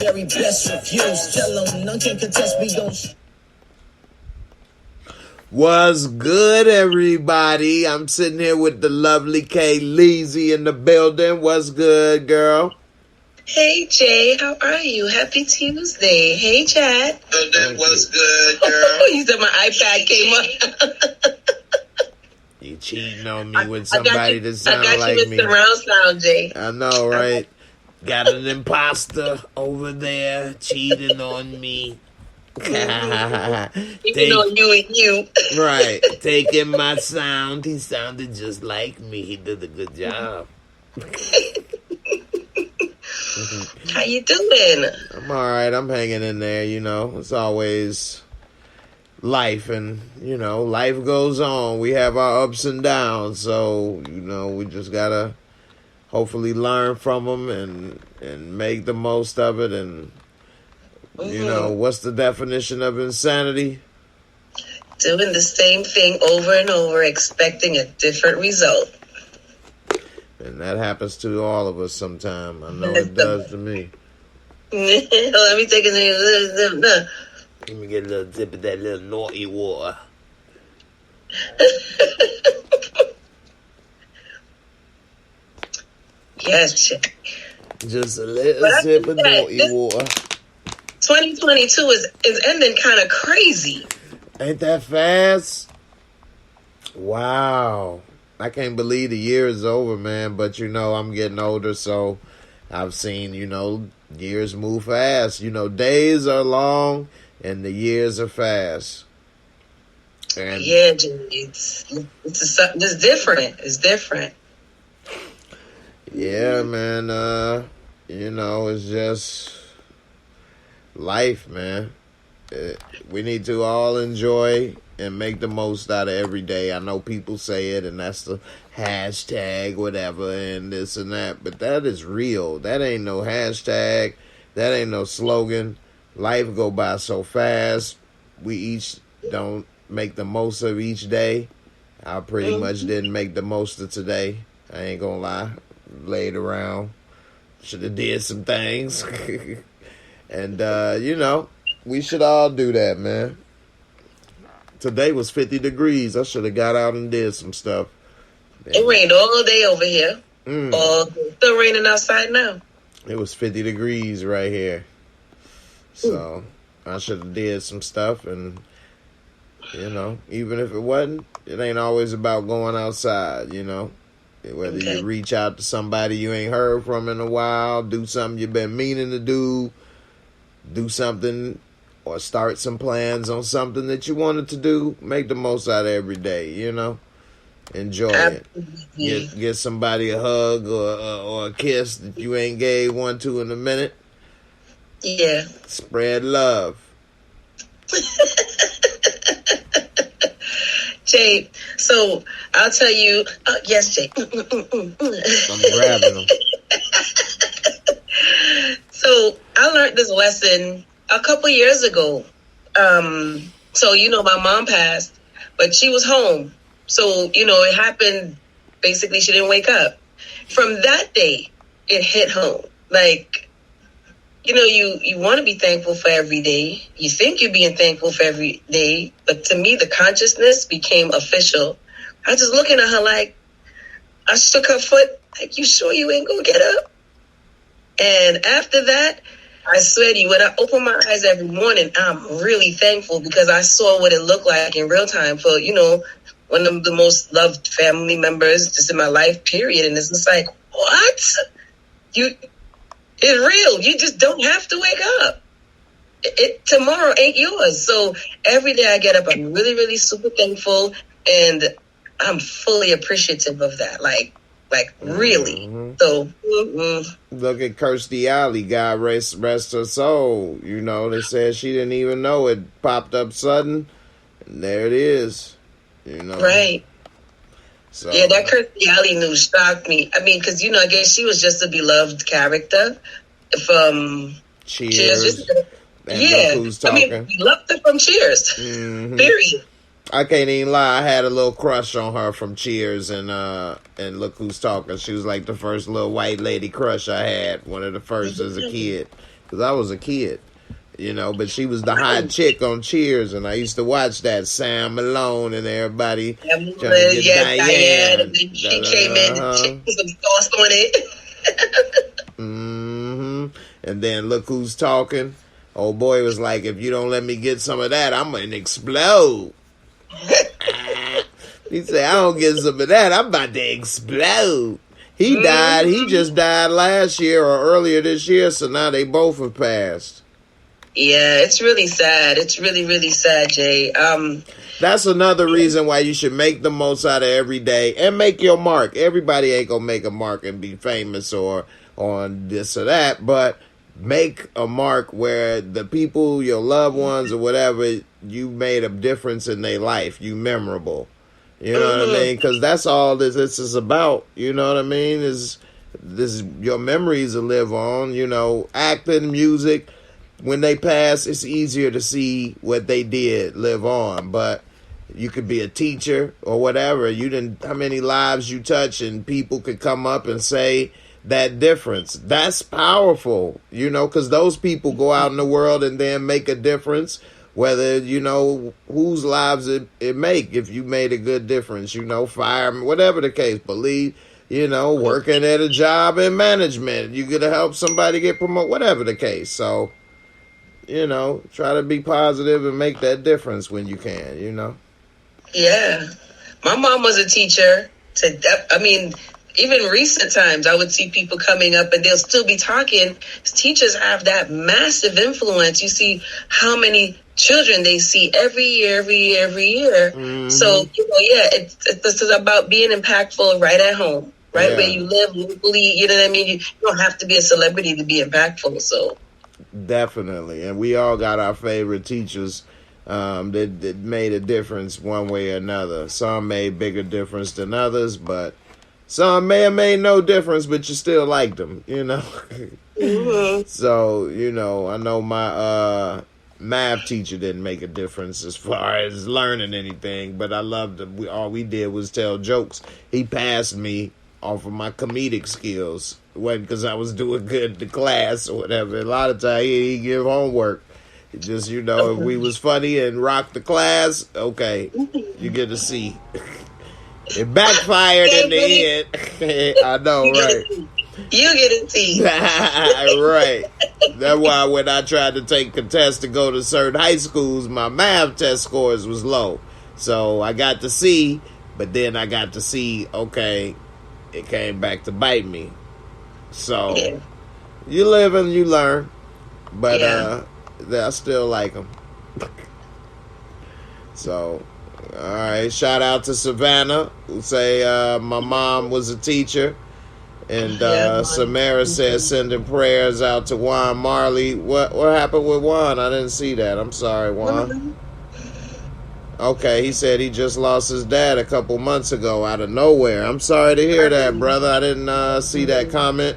Very best reviews. Tell them none can contest me. What's good, everybody? I'm sitting here with the lovely Kay Leezy in the building. What's good, girl? Hey, Jay. How are you? Happy Tuesday. Hey, Chad. What's good, girl? You said my iPad came up. You cheating on me with somebody that sounds like me. I got you with surround sound, Jay. I know, right? Got an imposter over there cheating on me. Even on you and you. Right. Taking my sound. He sounded just like me. He did a good job. How you doing? I'm all right. I'm hanging in there, you know. It's always life, and, you know, life goes on. We have our ups and downs, so, you know, we just got to hopefully learn from them and make the most of it. And, you know, what's the definition of insanity? Doing the same thing over and over, expecting a different result. And that happens to all of us sometime. I know it does to me. Let me take a little. Let me get a little dip of that little naughty water. Yes, Jack. Just a little sip of naughty water. 2022 is ending kind of crazy. Ain't that fast? Wow. I can't believe the year is over, man. But, you know, I'm getting older, so I've seen, you know, years move fast. You know, days are long and the years are fast. And yeah, it's different. It's different. Yeah, man. You know, it's just life, man. We need to all enjoy and make the most out of every day. I know people say it, and that's the hashtag, whatever, and this and that. But that is real. That ain't no hashtag. That ain't no slogan. Life go by so fast. We each don't make the most of each day. I pretty much didn't make the most of today. I ain't gonna lie. Laid around. Should have did some things. And, you know, we should all do that, man. Today was 50 degrees. I should have got out and did some stuff. It rained all day over here. Still raining outside now. It was 50 degrees right here. So I should have did some stuff. And, you know, even if it wasn't, it ain't always about going outside, you know. Whether you reach out to somebody you ain't heard from in a while, do something you've been meaning to do something, or start some plans on something that you wanted to do. Make the most out of every day, you know. Enjoy it. Get somebody a hug or a kiss that you ain't gave one to in a minute. Yeah. Spread love. Jay, so I'll tell you. Yes, Jay. I'm grabbing them. So I learned this lesson a couple years ago. So, you know, my mom passed, but she was home. So, you know, it happened. Basically, she didn't wake up. From that day, it hit home. Like, you know, you want to be thankful for every day. You think you're being thankful for every day. But to me, the consciousness became official. I was just looking at her like, I shook her foot. Like, you sure you ain't gonna get up? And after that, I swear to you, when I open my eyes every morning, I'm really thankful because I saw what it looked like in real time for, you know, one of the most loved family members just in my life, period. And it's just like, what? It's real. You just don't have to wake up. Tomorrow ain't yours. So every day I get up, I'm really, really super thankful. And I'm fully appreciative of that. Like really. So look at Kirstie Alley. God rest her soul. You know, they said she didn't even know it popped up sudden, and there it is. You know, right? So yeah, that Kirstie Alley news shocked me. I mean, because you know, I guess she was just a beloved character from Cheers. Yeah, I mean, we loved her from Cheers. Period. I can't even lie. I had a little crush on her from Cheers, and Look Who's Talking. She was like the first little white lady crush I had. One of the first as a kid. because I was a kid, you know. But she was the hot chick on Cheers, and I used to watch that Sam Malone and everybody. Diane. Diane. And then she came in and she put some sauce on it. And then look who's talking. Old boy was like, if you don't let me get some of that, I'm going to explode. He said, I don't get some of that, I'm about to explode. He died. He just died last year or earlier this year, so now they both have passed. Yeah, it's really sad. It's really, really sad, Jay. That's another reason why you should make the most out of every day and make your mark. Everybody ain't going to make a mark and be famous or on this or that, but make a mark where the people, your loved ones or whatever, you made a difference in their life. You memorable. You know what I mean? Because that's all this is about. You know what I mean? Is your memories will live on. You know, acting, music. When they pass, it's easier to see what they did live on. But you could be a teacher or whatever. How many lives you touch, and people could come up and say that difference. That's powerful, you know, because those people go out in the world and then make a difference, whether, you know, whose lives it make. If you made a good difference, you know, fireman, whatever the case, believe, you know, working at a job in management, you get to help somebody get promoted, whatever the case. So, you know, try to be positive and make that difference when you can, you know. Yeah. My mom was a teacher. Even recent times, I would see people coming up and they'll still be talking. Teachers have that massive influence. You see how many children they see every year. So, you know, this is about being impactful right at home, right where you live locally. You know what I mean? You don't have to be a celebrity to be impactful. So definitely. And we all got our favorite teachers that made a difference one way or another. Some made bigger difference than others, but some may have made no difference, but you still liked them, you know. So, you know, I know my math teacher didn't make a difference as far as learning anything, but I loved him. All we did was tell jokes. He passed me off of my comedic skills. It wasn't because I was doing good in the class or whatever. A lot of times he'd give homework. Just, you know, if we was funny and rocked the class, okay, you get a C. It backfired in the end. I know, right? You get a T. Right. That's why when I tried to take contests to go to certain high schools, my math test scores was low. So I got to C, but then I got to see, okay, it came back to bite me. So you live and you learn. But I still like them. So, all right. Shout out to Savannah, who say my mom was a teacher. And Samara says sending prayers out to Juan Marley. What happened with Juan? I didn't see that. I'm sorry, Juan. Okay, he said he just lost his dad a couple months ago out of nowhere. I'm sorry to hear that, brother. I didn't see that comment.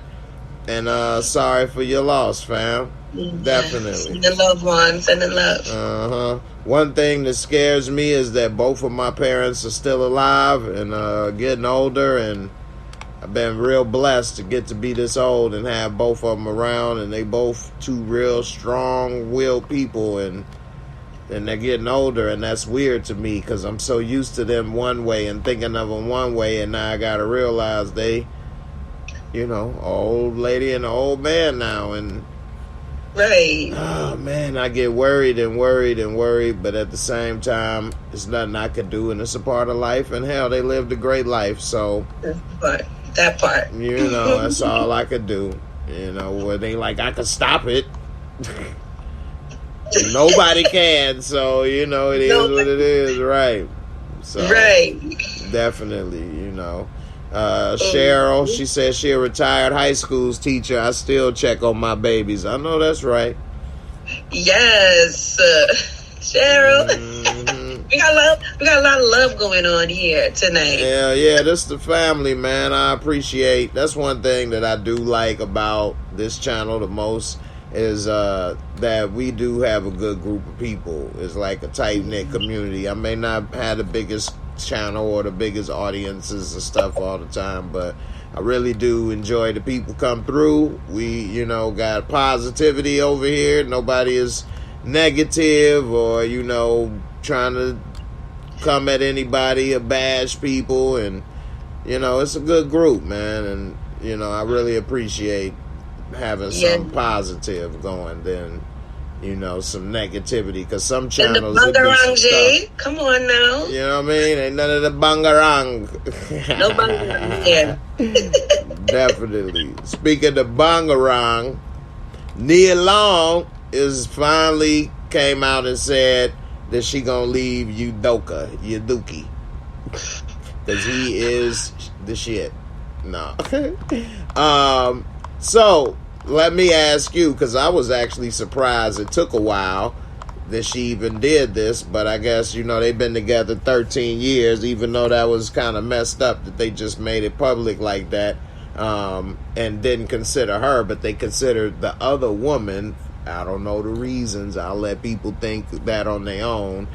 And sorry for your loss, fam. Definitely. Sending love, Juan. Sending love. One thing that scares me is that both of my parents are still alive and getting older, and I've been real blessed to get to be this old and have both of them around, and they both two real strong-willed people, and they're getting older, and that's weird to me because I'm so used to them one way and thinking of them one way, and now I got to realize they, you know, old lady and an old man now, and right. Oh, man, I get worried, but at the same time, it's nothing I could do, and it's a part of life, and hell, they lived a great life, so that part. You know, that's all I could do. You know, where they like, I could stop it. Nobody can, so, you know, it is what it is, right? So, right. Definitely, you know. Cheryl, she says she a retired high school teacher. I still check on my babies. I know that's right. Yes, Cheryl. Mm-hmm. we got a lot of love going on here tonight. Yeah, this the family, man. I appreciate. That's one thing that I do like about this channel the most is that we do have a good group of people. It's like a tight-knit community. I may not have the biggest channel or the biggest audiences and stuff all the time, but I really do enjoy the people come through. We, got positivity over here. Nobody is negative or, trying to come at anybody or bash people. And, it's a good group, man. And, I really appreciate having some positive going than, some negativity. Because some channels... And the bangarang, Jay. Come on now. You know what I mean? Ain't none of the bangarang. No bangarang here. Definitely. Speaking of bangarang, Nia Long is finally came out and said that she gonna leave Udoka. Because he is the shit. No. So, let me ask you, because I was actually surprised it took a while that she even did this, but I guess, they've been together 13 years, even though that was kind of messed up that they just made it public like that, and didn't consider her, but they considered the other woman. I don't know the reasons. I'll let people think that on their own.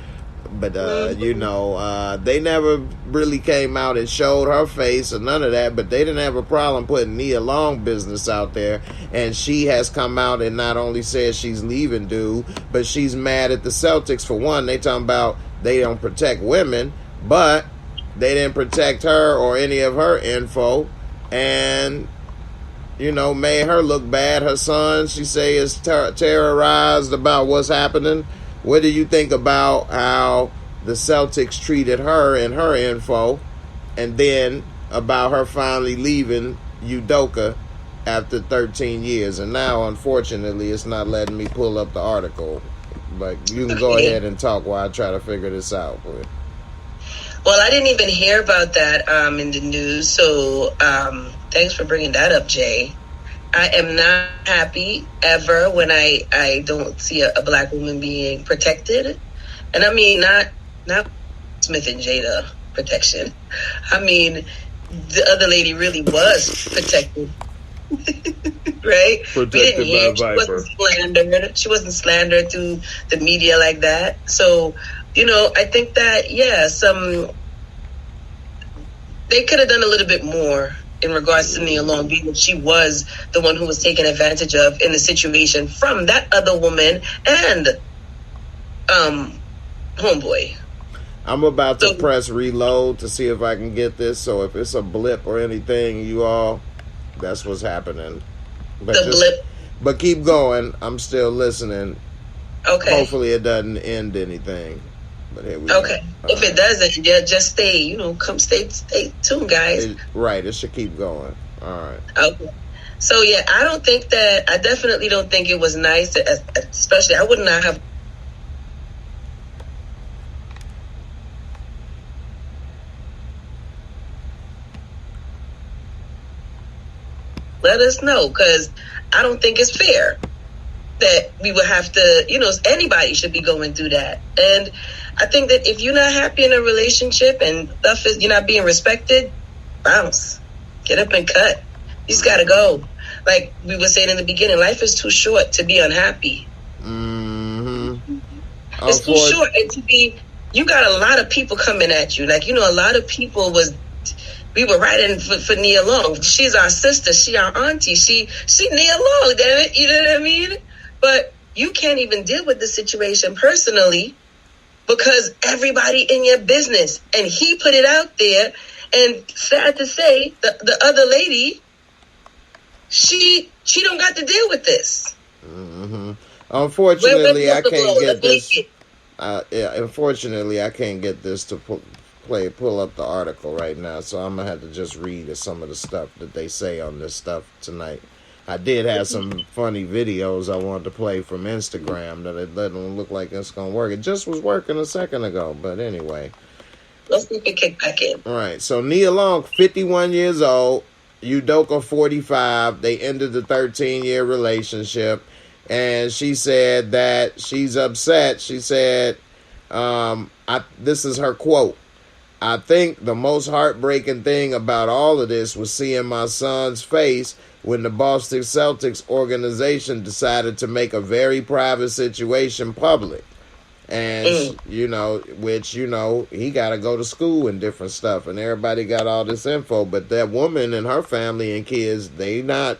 But, they never really came out and showed her face or none of that. But they didn't have a problem putting Nia Long business out there. And she has come out and not only said she's leaving dude, but she's mad at the Celtics. For one, they talking about they don't protect women, but they didn't protect her or any of her info. And, made her look bad. Her son, she say, is terrorized about what's happening. What do you think about how the Celtics treated her and her info, and then about her finally leaving Udoka after 13 years? And now, unfortunately, it's not letting me pull up the article. But you can go ahead and talk while I try to figure this out. Well, I didn't even hear about that in the news, so thanks for bringing that up, Jay. I am not happy ever when I don't see a black woman being protected. And I mean, not Smith and Jada protection. I mean, the other lady really was protected. Right? Protected we didn't hear by a viper. She wasn't slandered through the media like that. So, I think that, they could have done a little bit more in regards to Nia Long, being that she was the one who was taken advantage of in the situation from that other woman and homeboy. I'm about to press reload to see if I can get this. So if it's a blip or anything, you all, that's what's happening. But blip. But keep going. I'm still listening. Okay. Hopefully it doesn't end anything. But here we go. If it doesn't, just stay, stay tuned, guys. It should keep going. All right. Okay. So, I definitely don't think it was nice, especially, I would not have. Let us know, because I don't think it's fair that we would have to, anybody should be going through that. And I think that if you're not happy in a relationship and you're not being respected, bounce. Get up and cut. You just gotta go. Like we were saying in the beginning, life is too short to be unhappy. Mm-hmm. It's too short you got a lot of people coming at you. Like, a lot of people we were writing for Nia Long. She's our sister. She our auntie. She Nia Long, damn it. You know what I mean? But you can't even deal with the situation personally because everybody in your business. And he put it out there. And sad to say, the other lady, she don't got to deal with this. Mm-hmm. Unfortunately, I can't get this. Unfortunately, I can't get this to pull up the article right now. So I'm gonna have to just read some of the stuff that they say on this stuff tonight. I did have some funny videos I wanted to play from Instagram that it doesn't look like it's gonna work. It just was working a second ago, but anyway. Let's see if it kick back in. All right, so Nia Long, 51 years old, Udoka, 45. They ended the 13-year relationship, and she said that she's upset. She said, this is her quote, "I think the most heartbreaking thing about all of this was seeing my son's face when the Boston Celtics organization decided to make a very private situation public. And, which, he got to go to school and different stuff. And everybody got all this info. But that woman and her family and kids, they not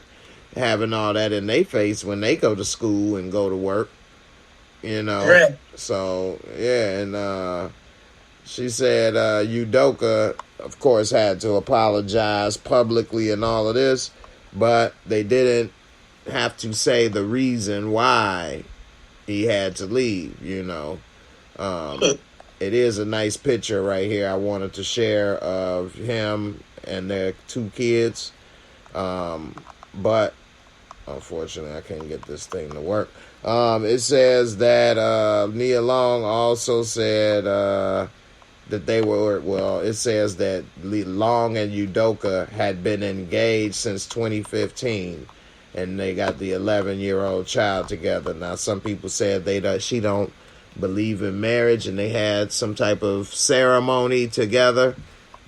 having all that in their face when they go to school and go to work. Right. So, yeah. And she said Udoka, of course, had to apologize publicly and all of this. But they didn't have to say the reason why he had to leave, It is a nice picture right here I wanted to share of him and their 2 kids. But unfortunately, I can't get this thing to work. It says that Nia Long also said that they were, it says that Long and Udoka had been engaged since 2015. And they got the 11-year-old child together. Now, some people said she don't believe in marriage, and they had some type of ceremony together,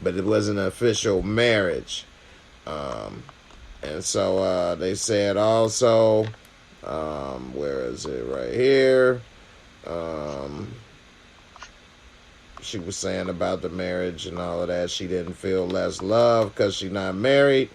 but it wasn't an official marriage. And so they said also, where is it? Right here. She was saying about the marriage and all of that. She didn't feel less love because she's not married.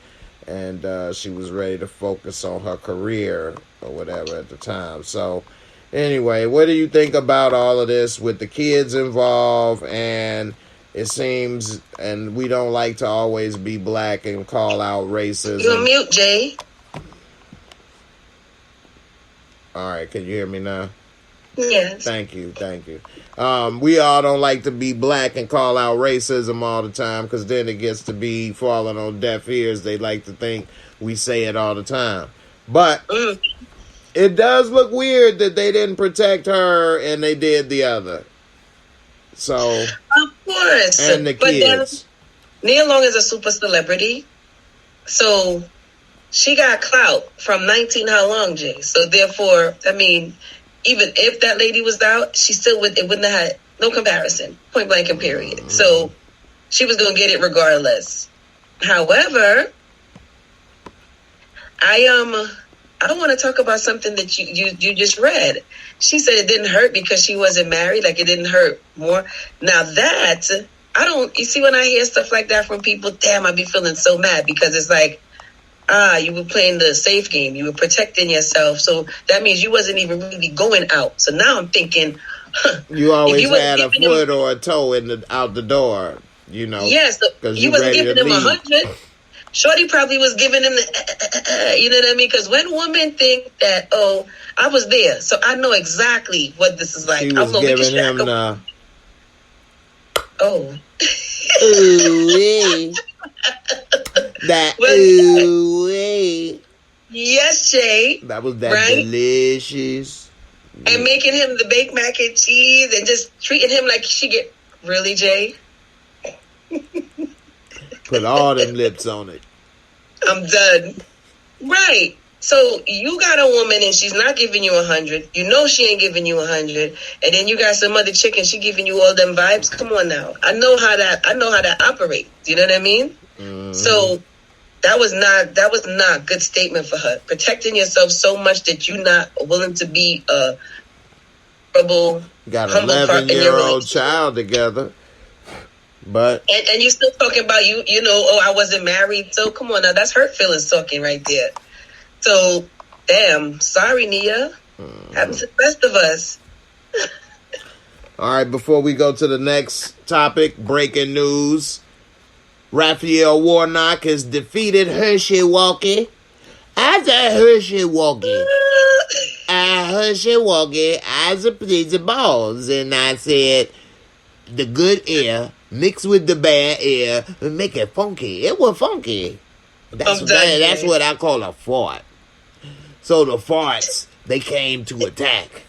And she was ready to focus on her career or whatever at the time. So, anyway, what do you think about all of this with the kids involved? And it seems, and we don't like to always be black and call out racism. You're on mute, Jay. All right, can you hear me now? Yes. Thank you. We all don't like to be black and call out racism all the time, because then it gets to be falling on deaf ears. They like to think we say it all the time. But it does look weird that they didn't protect her and they did the other. So, of course. And the kids. But Nia Long is a super celebrity. So she got clout from 19 how long, Jay? So therefore, I mean, even if that lady was out, she still wouldn't have had no comparison, point blank and period. So she was going to get it regardless. However, I don't want to talk about something that you just read. She said it didn't hurt because she wasn't married, like it didn't hurt more. Now that, you see when I hear stuff like that from people, damn, I be feeling so mad, because it's like, you were playing the safe game. You were protecting yourself. So that means you wasn't even really going out. So now I'm thinking, you always had a foot or a toe out the door, Yes, you wasn't giving him 100. Shorty probably was giving him the, you know what I mean? Because when women think that, oh, I was there, so I know exactly what this is like. She was giving him the... Oh. Ooh-wee. That ooh-wee. Yes, Shay. That was that right? delicious. And making him the baked mac and cheese and just treating him like she get... Really, Jay? Put all them lips on it. I'm done. Right. So you got a woman and she's not giving you 100. You know she ain't giving you 100. And then you got some other chick and she giving you all them vibes. Come on now. I know how that operates. You know what I mean? Mm-hmm. So that was not a good statement for her. Protecting yourself so much that you're not willing to be a rebel. Got an 11-year-old child together. But and you still talking about I wasn't married. So come on now, that's hurt feelings talking right there. So damn, sorry, Nia. Happens to the best of us. All right, before we go to the next topic, breaking news. Raphael Warnock has defeated Hershey Walkie. I said Hershey Walkie. Hershey Walkie as a piece of balls. And I said the good air mixed with the bad air and make it funky. It was funky. That's what I call a fart. So the farts, they came to attack.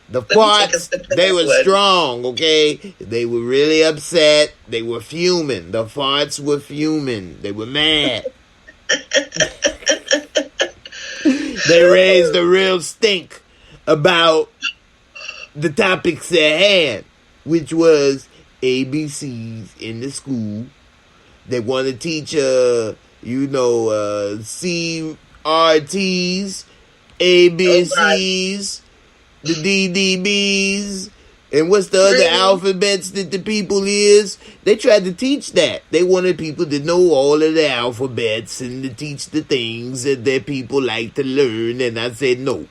The farts, they were strong, okay? They were really upset. They were fuming. The farts were fuming. They were mad. They raised a real stink about the topics at hand, which was ABCs in the school. They want to teach, CRTs, ABCs, the DDBs, And what's the other Really? alphabets that the people is? They tried to teach that. They wanted people to know all of the alphabets and to teach the things that people like to learn. And I said, no.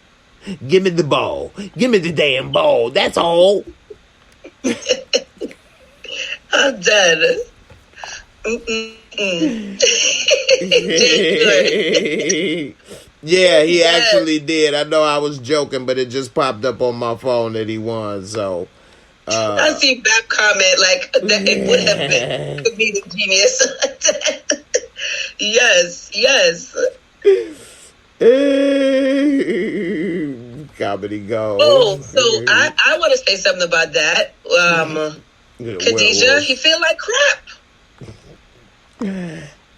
Give me the ball. Give me the damn ball. That's all. I'm done. Yeah, he actually did. I know I was joking, but it just popped up on my phone that he won. So I see Bap comment like that it would have been could be the genius. Yes. Comedy gold. Oh, so I want to say something about that. Khadijah, he feel like crap.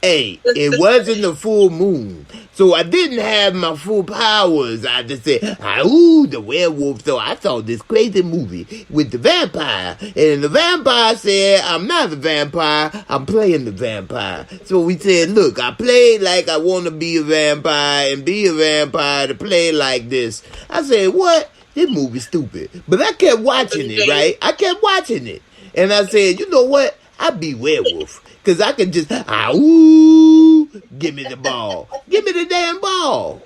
Hey, it wasn't a full moon, so I didn't have my full powers. I just said, ooh, the werewolf. So I saw this crazy movie with the vampire, and the vampire said, I'm not the vampire, I'm playing the vampire. So we said, look, I played like I want to be a vampire and be a vampire to play like this. I said, what? This movie's stupid. But I kept watching it, right? I kept watching it. And I said, you know what? I'll be werewolf. Because I can just, ooh, give me the ball. Give me the damn ball.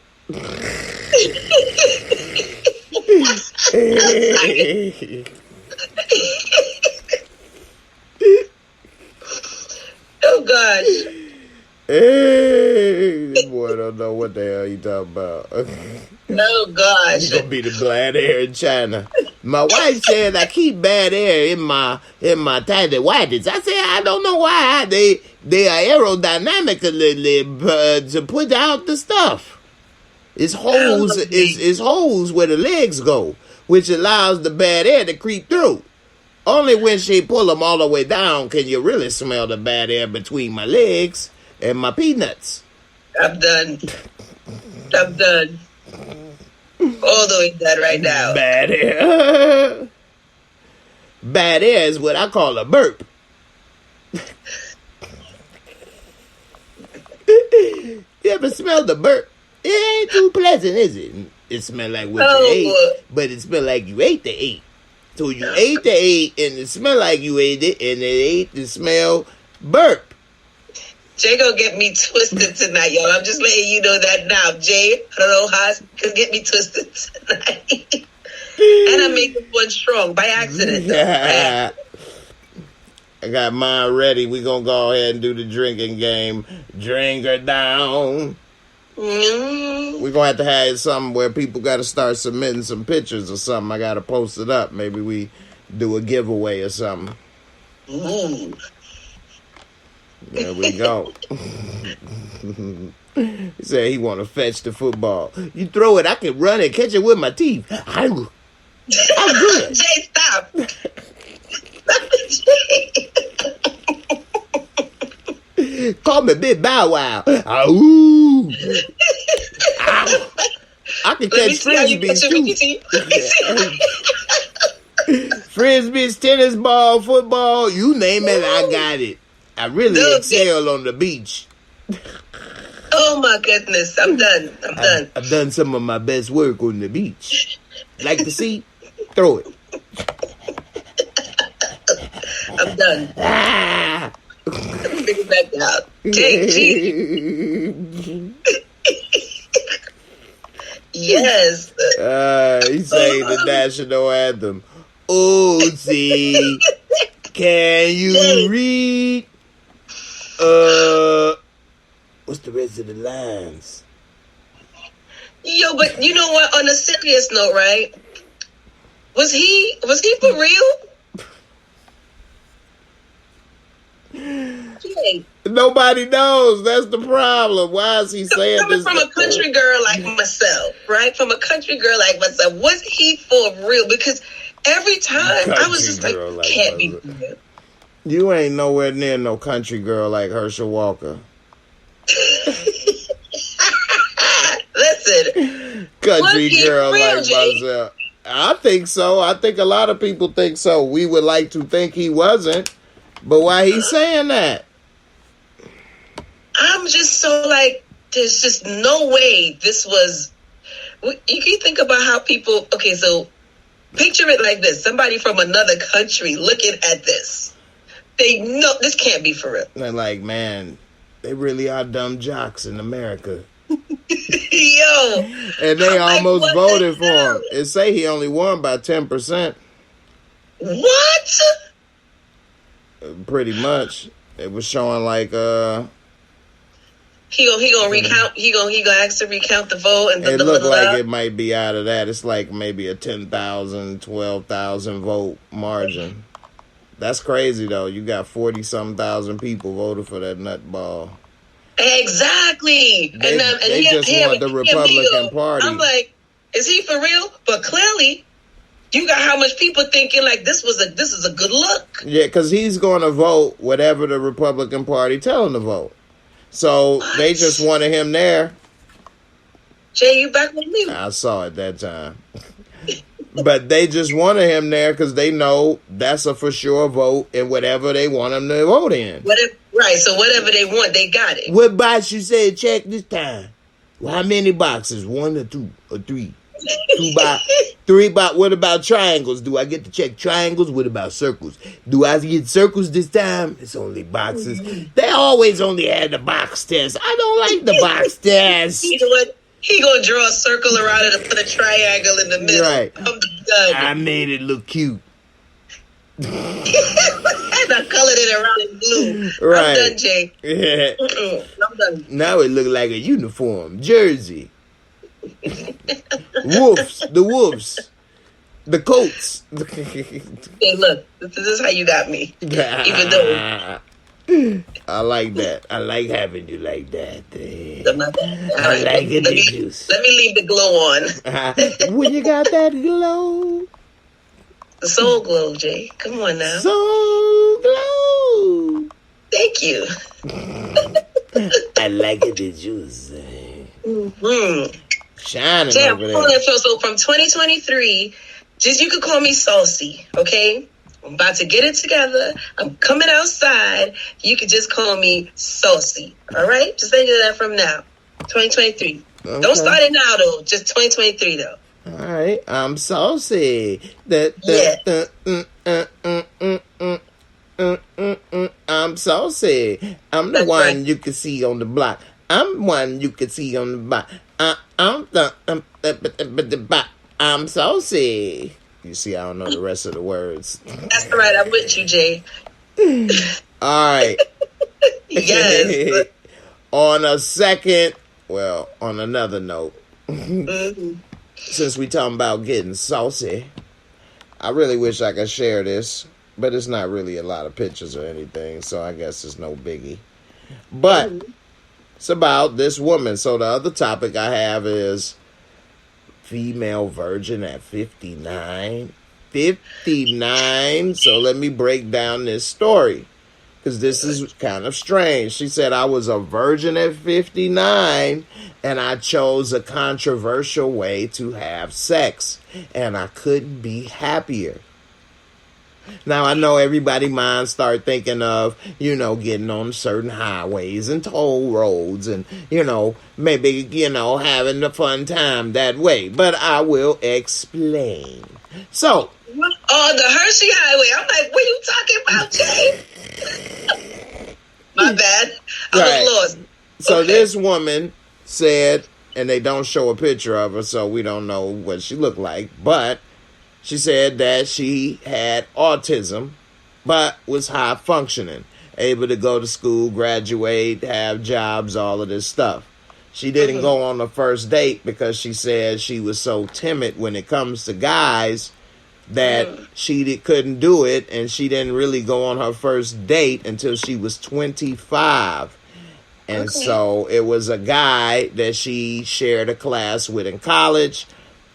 Oh, gosh. Hey, boy, I don't know what the hell you talking about. Oh, gosh. You gonna be the bad hair in China. My wife said I keep bad hair in my tidy whities. I said I don't know why they are aerodynamically to put out the stuff. It's holes where the legs go, which allows the bad air to creep through. Only when she pull them all the way down can you really smell the bad air between my legs and my peanuts. I'm done. All the way done right now. Bad air. Bad air is what I call a burp. You ever smell the burp? It ain't too pleasant, is it? It smell like what you ate, but it smell like you ate the eight. So you ate the eight, and it smell like you ate it, and it ate the smell burp. Jay gonna get me twisted tonight, y'all. I'm just letting you know that now. Jay, I don't know how it's gonna get me twisted tonight. And I make one strong by accident. I got mine ready. We gonna go ahead and do the drinking game. Drink her down. We're gonna have to have something where people gotta start submitting some pictures or something. I gotta post it up. Maybe we do a giveaway or something. Ooh. There we go. He said he want to fetch the football. You throw it, I can run it, catch it with my teeth. I'm good. Jay, stop. Call me Big Bow Wow. Ooh. I can catch frisbees too. Frisbees, tennis ball, football, you name it, I got it. I really excel on the beach. Oh my goodness, I'm done. I've done some of my best work on the beach. Like to see? Throw it. I'm done. Bring it back out. Take Yes. He sang the national anthem. Oh, see, can you read? What's the rest of the lines? Yo, but you know what? On a serious note, right? Was he for real? Jay. Nobody knows. That's the problem. Why is he saying Coming this? from a country girl like myself, right? From a country girl like myself, was he for real? Because every time I was just like can't be real. You ain't nowhere near no country girl like Herschel Walker. Listen, Country girl real, like Jay? myself. I think so. I think a lot of people think so. We would like to think he wasn't. But why he saying that? I'm just so like, there's just no way this was. You can think about how people. Okay, so Picture it like this. Somebody from another country looking at this. They know this can't be for real. They're like, man, they really are dumb jocks in America. Yo. And they I'm almost like, voted for him. It say he only won by 10%. What? Pretty much. It was showing like he gonna recount. He gonna ask to recount the vote, and it looked like it might be out of that. It's like maybe a 10,000, 12,000 vote margin. That's crazy though. You got 40-some thousand people voted for that nutball. Exactly. They just want the Republican Party. I'm like, is he for real? But clearly, you got how much people thinking like this is a good look. Yeah, because he's going to vote whatever the Republican Party tell him to vote. So they just wanted him there. Jay, you back with me? I saw it that time. But they just wanted him there because they know that's a for sure vote in whatever they want him to vote in. Right, so whatever they want, they got it. What box you said check this time? Well, how many boxes? 1 or 2 or 3? 2 box, 3 box. What about triangles? Do I get to check triangles? What about circles? Do I get circles this time? It's only boxes. They always only had the box test. I don't like the box test. He gonna draw a circle around it and put a triangle in the middle. Right. I'm done. I made it look cute. And I colored it around in blue. Right. I'm done, Jay. Yeah. I'm done. Now it look like a uniform. Jersey. Wolves. The wolves. The coats. Hey, look. This is how you got me. Even though... I like that. I like having you like that. I like it. Let me leave the glow on. When you got that glow. The soul glow, Jay. Come on now. Soul glow. Thank you. I like it, the juice. Shining Jay, over there. So from 2023, just you could call me Saucy, okay? I'm about to get it together. I'm coming outside. You could just call me Saucy. All right? Just think of that from now. 2023. Okay. Don't start it now, though. Just 2023, though. All right. I'm saucy. I'm saucy. I'm the one right. You can see on the block. I'm one you can see on the block. I'm saucy. You see, I don't know the rest of the words. That's right. I'm with you, Jay. All right. Yes. On another note, since we talking about getting saucy, I really wish I could share this, but it's not really a lot of pictures or anything, so I guess it's no biggie. But it's about this woman. So the other topic I have is female virgin at 59. 59. So let me break down this story, because this is kind of strange. She said, I was a virgin at 59 and I chose a controversial way to have sex and I couldn't be happier. Now, I know everybody minds start thinking of, getting on certain highways and toll roads and, maybe, having a fun time that way. But I will explain. So. Oh, the Hershey Highway. I'm like, what are you talking about, Jay? My bad. I was lost. So okay. This woman said, and they don't show a picture of her, so we don't know what she looked like, but she said that she had autism, but was high functioning, able to go to school, graduate, have jobs, all of this stuff. She didn't go on the first date because she said she was so timid when it comes to guys that she couldn't do it, and she didn't really go on her first date until she was 25. And so it was a guy that she shared a class with in college,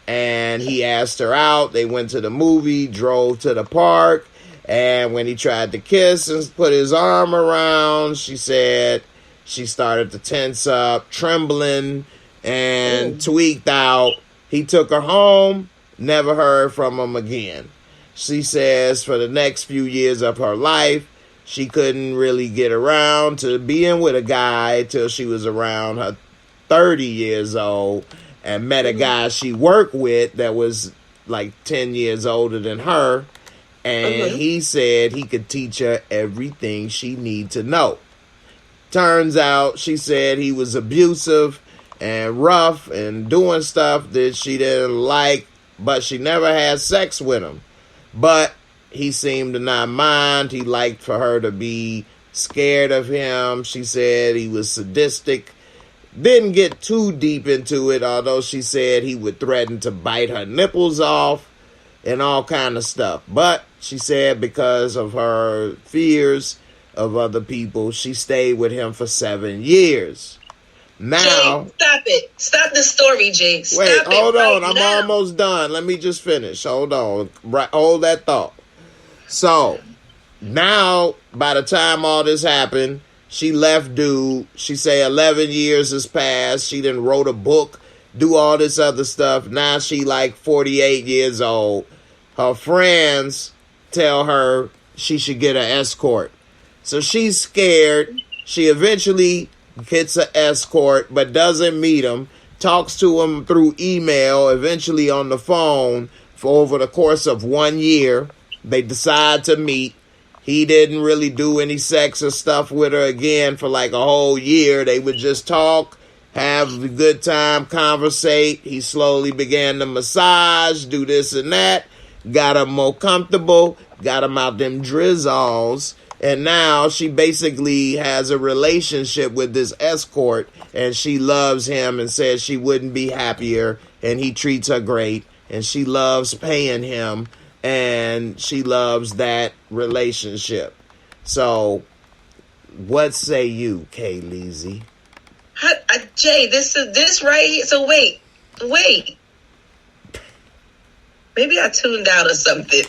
and he asked her out. They went to the movie, drove to the park, and when he tried to kiss and put his arm around, she said she started to tense up, trembling, and tweaked out. He took her home, never heard from him again. She says for the next few years of her life, she couldn't really get around to being with a guy till she was around her 30 years old and met a guy she worked with that was like 10 years older than her. And he said he could teach her everything she need to know. Turns out, she said he was abusive and rough and doing stuff that she didn't like, but she never had sex with him. But he seemed to not mind. He liked for her to be scared of him. She said he was sadistic. Didn't get too deep into it, although she said he would threaten to bite her nipples off and all kind of stuff. But she said because of her fears of other people, she stayed with him for 7 years. Now, Jay, stop it. Stop the story, Jay. Stop wait, hold on. Right I'm now. almost done. Let me just finish. Hold on. Right, hold that thought. So, now, by the time all this happened, she left dude. She say 11 years has passed. She done wrote a book, do all this other stuff. Now she like 48 years old. Her friends tell her she should get an escort. So she's scared. She eventually gets an escort, but doesn't meet him. Talks to him through email, eventually on the phone for over the course of 1 year. They decide to meet. He didn't really do any sex or stuff with her again for like a whole year. They would just talk, have a good time, conversate. He slowly began to massage, do this and that. Got him more comfortable, got him out them drizzles. And now she basically has a relationship with this escort, and she loves him and says she wouldn't be happier, and he treats her great, and she loves paying him, and she loves that relationship. So, what say you, Kay Leezy? Jay, this right here. So wait. Maybe I tuned out or something.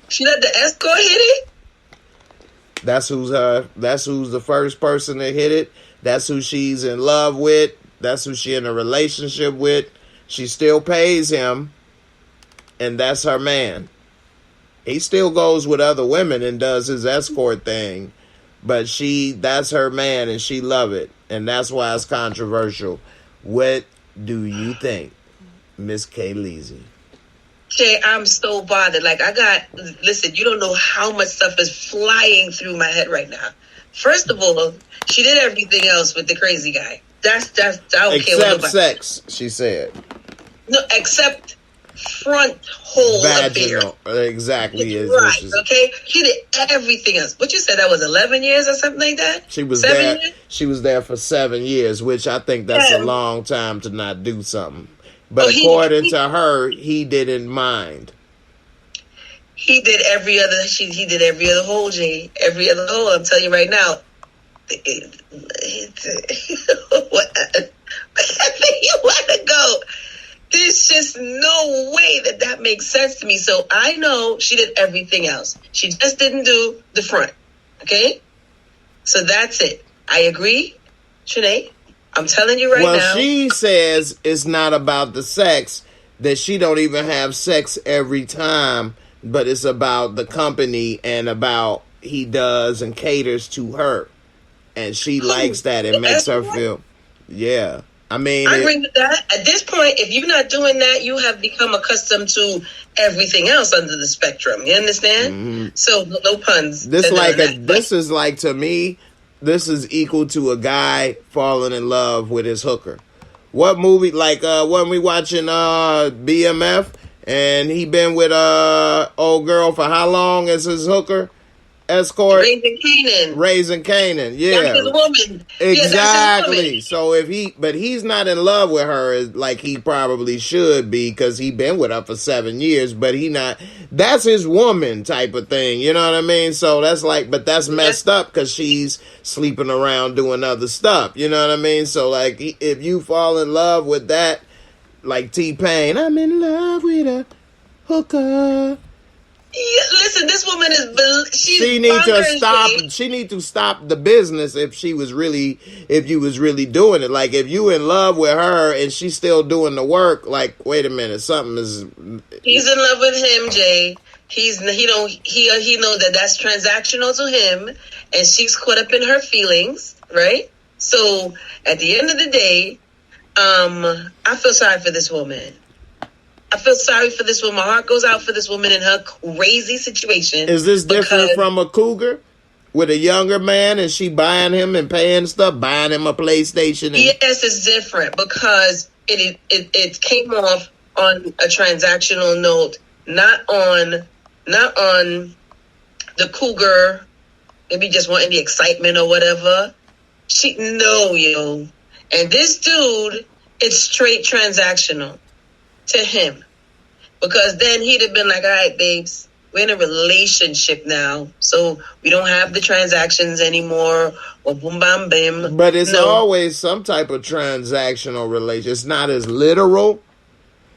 She let the escort hit it? That's who's the first person that hit it. That's who she's in love with. That's who she in a relationship with. She still pays him, and that's her man. He still goes with other women and does his escort thing, but that's her man, and she love it, and that's why it's controversial. What do you think, Miss Kay Leezy? Jay, I'm so bothered. Like, listen, you don't know how much stuff is flying through my head right now. First of all, she did everything else with the crazy guy. I don't care what Except nobody. sex, she said. No, except front hole Vaginal. affair. Exactly. Right, okay? She did everything else. What you said, that was 11 years or something like that? She was 7 there. years? She was there for 7 years, which I think that's a Yeah. long time to not do something. But according to her, he didn't mind. He did every other. He did every other hole, Jay. Every other hole. I'm telling you right now. Whatever you want to go. There's just no way that makes sense to me. So I know she did everything else. She just didn't do the front. Okay? So that's it. I agree, Shanae. I'm telling you right now. Well, she says it's not about the sex, that she don't even have sex every time, but it's about the company and about he does and caters to her. And she likes that. It makes her feel, yeah. I mean, I agree with that. At this point, if you're not doing that, you have become accustomed to everything else under the spectrum. You understand? Mm-hmm. So no puns. This is like, to me, this is equal to a guy falling in love with his hooker. What movie? Like when we watching BMF, and he been with old girl for how long as his hooker? Escort? Raising Canaan, yeah. That's his woman. Exactly. Yeah, so but he's not in love with her like he probably should be, because he been with her for 7 years, but that's his woman type of thing, you know what I mean? So that's like, but that's messed up because she's sleeping around doing other stuff, you know what I mean? So like, if you fall in love with that, like T-Pain, I'm in love with a hooker. Yeah, listen, this woman she need to stop. She need to stop the business if you was really doing it. Like, if you in love with her and she's still doing the work, like, wait a minute, something is. He's in love with him, Jay. He knows that's transactional to him, and she's caught up in her feelings, right? So at the end of the day, I feel sorry for this woman. I feel sorry for this woman. My heart goes out for this woman in her crazy situation. Is this different from a cougar with a younger man and she buying him and paying stuff, buying him a PlayStation? Yes, it's different because it came off on a transactional note, not on the cougar, maybe just wanting the excitement or whatever. And this dude, it's straight transactional to him. Because then he'd have been like, all right, babes, we're in a relationship now. So we don't have the transactions anymore. Or boom, bam, bam. But it's always some type of transactional relation. It's not as literal.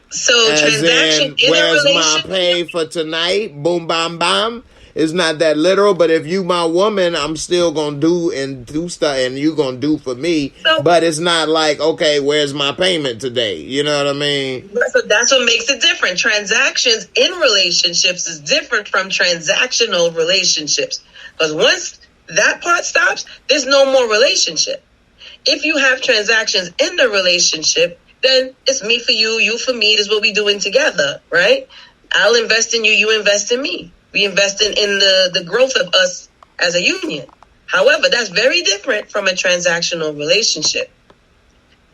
So as transaction in where's a relationship? my pay for tonight? Boom, bam, bam. It's not that literal, but if you my woman, I'm still gonna do stuff, and you gonna do for me. So, but it's not like, okay, where's my payment today? You know what I mean? So that's what makes it different. Transactions in relationships is different from transactional relationships. Because once that part stops, there's no more relationship. If you have transactions in the relationship, then it's me for you, you for me. This is what we're doing together, right? I'll invest in you, you invest in me. We invest in the growth of us as a union. However, that's very different from a transactional relationship.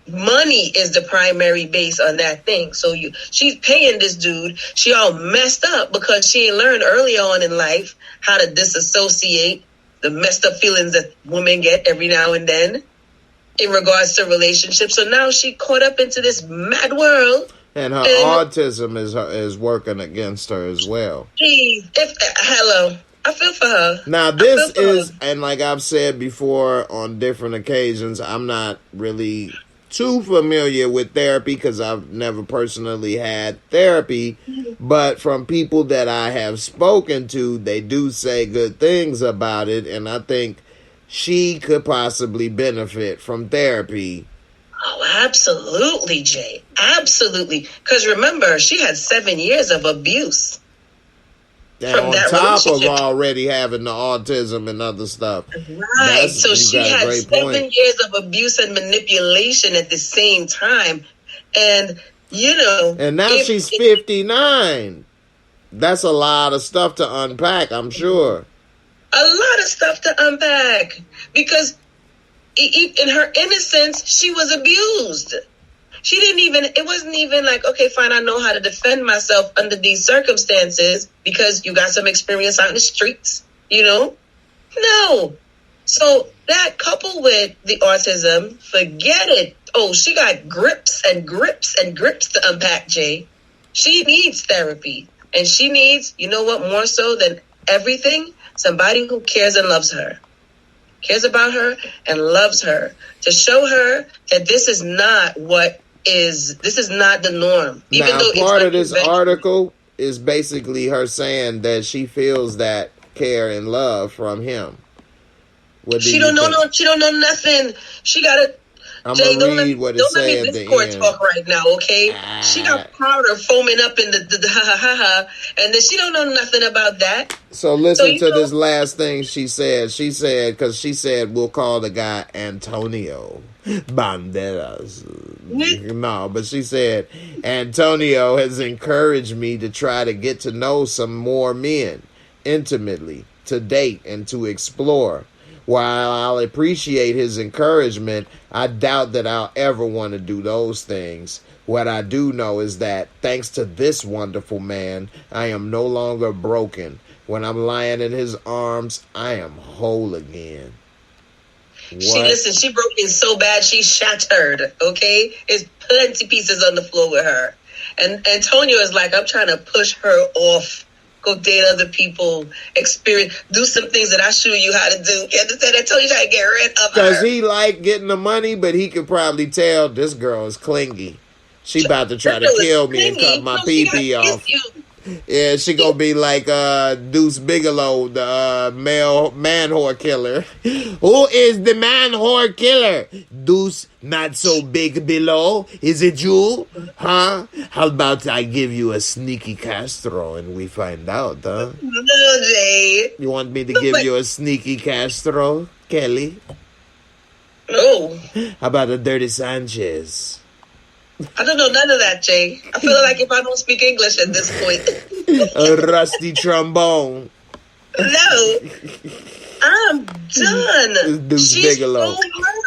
Money is the primary base on that thing. So she's paying this dude. She all messed up because she ain't learned early on in life how to disassociate the messed up feelings that women get every now and then in regards to relationships. So now she caught up into this mad world. And her autism is working against her as well. Geez, hello. I feel for her. Now, this is, and like I've said before on different occasions, I'm not really too familiar with therapy because I've never personally had therapy. But from people that I have spoken to, they do say good things about it. And I think she could possibly benefit from therapy. Oh, absolutely, Jay. Absolutely. Because remember, she had 7 years of abuse. And on top of already having the autism and other stuff. Right. So she had 7 years of abuse and manipulation at the same time. And, And now she's 59. That's a lot of stuff to unpack, I'm sure. A lot of stuff to unpack. Because in her innocence, she was abused. It wasn't even like, okay, fine, I know how to defend myself under these circumstances because you got some experience out in the streets, No. So that coupled with the autism, forget it. Oh, she got grips and grips and grips to unpack, Jay. She needs therapy. And she needs, more so than everything, somebody who cares and loves her. Cares about her and loves her, to show her that this is not the norm. Even now, though part of this article is basically her saying that she feels that care and love from him. She don't know nothing. She gotta. I'm gonna read what it says at the end. Talk right now, okay? She got powder foaming up in the ha ha ha, and then she don't know nothing about that. So listen to this last thing she said. She said we'll call the guy Antonio Banderas. No, but she said Antonio has encouraged me to try to get to know some more men intimately, to date and to explore. While I'll appreciate his encouragement, I doubt that I'll ever want to do those things. What I do know is that, thanks to this wonderful man, I am no longer broken. When I'm lying in his arms, I am whole again. She broken so bad, she shattered, okay? There's plenty pieces on the floor with her. And Antonio is like, I'm trying to push her off. Go date other people, experience, do some things that I show you how to do. You understand? I told you how to get rid of her. Because he like getting the money, but he could probably tell this girl is clingy. She about to try to kill me and cut my pee-pee off. Yeah, she gonna be like Deuce Bigelow, the male man whore killer. Who is the man whore killer? Deuce, not so big below. Is it you? Huh? How about I give you a sneaky Castro and we find out, huh? No, Jay. You want me to give you a sneaky Castro, Kelly? No. How about a dirty Sanchez? I don't know none of that, Jay. I feel like if I don't speak English at this point. A rusty trombone. No. I'm done. She's so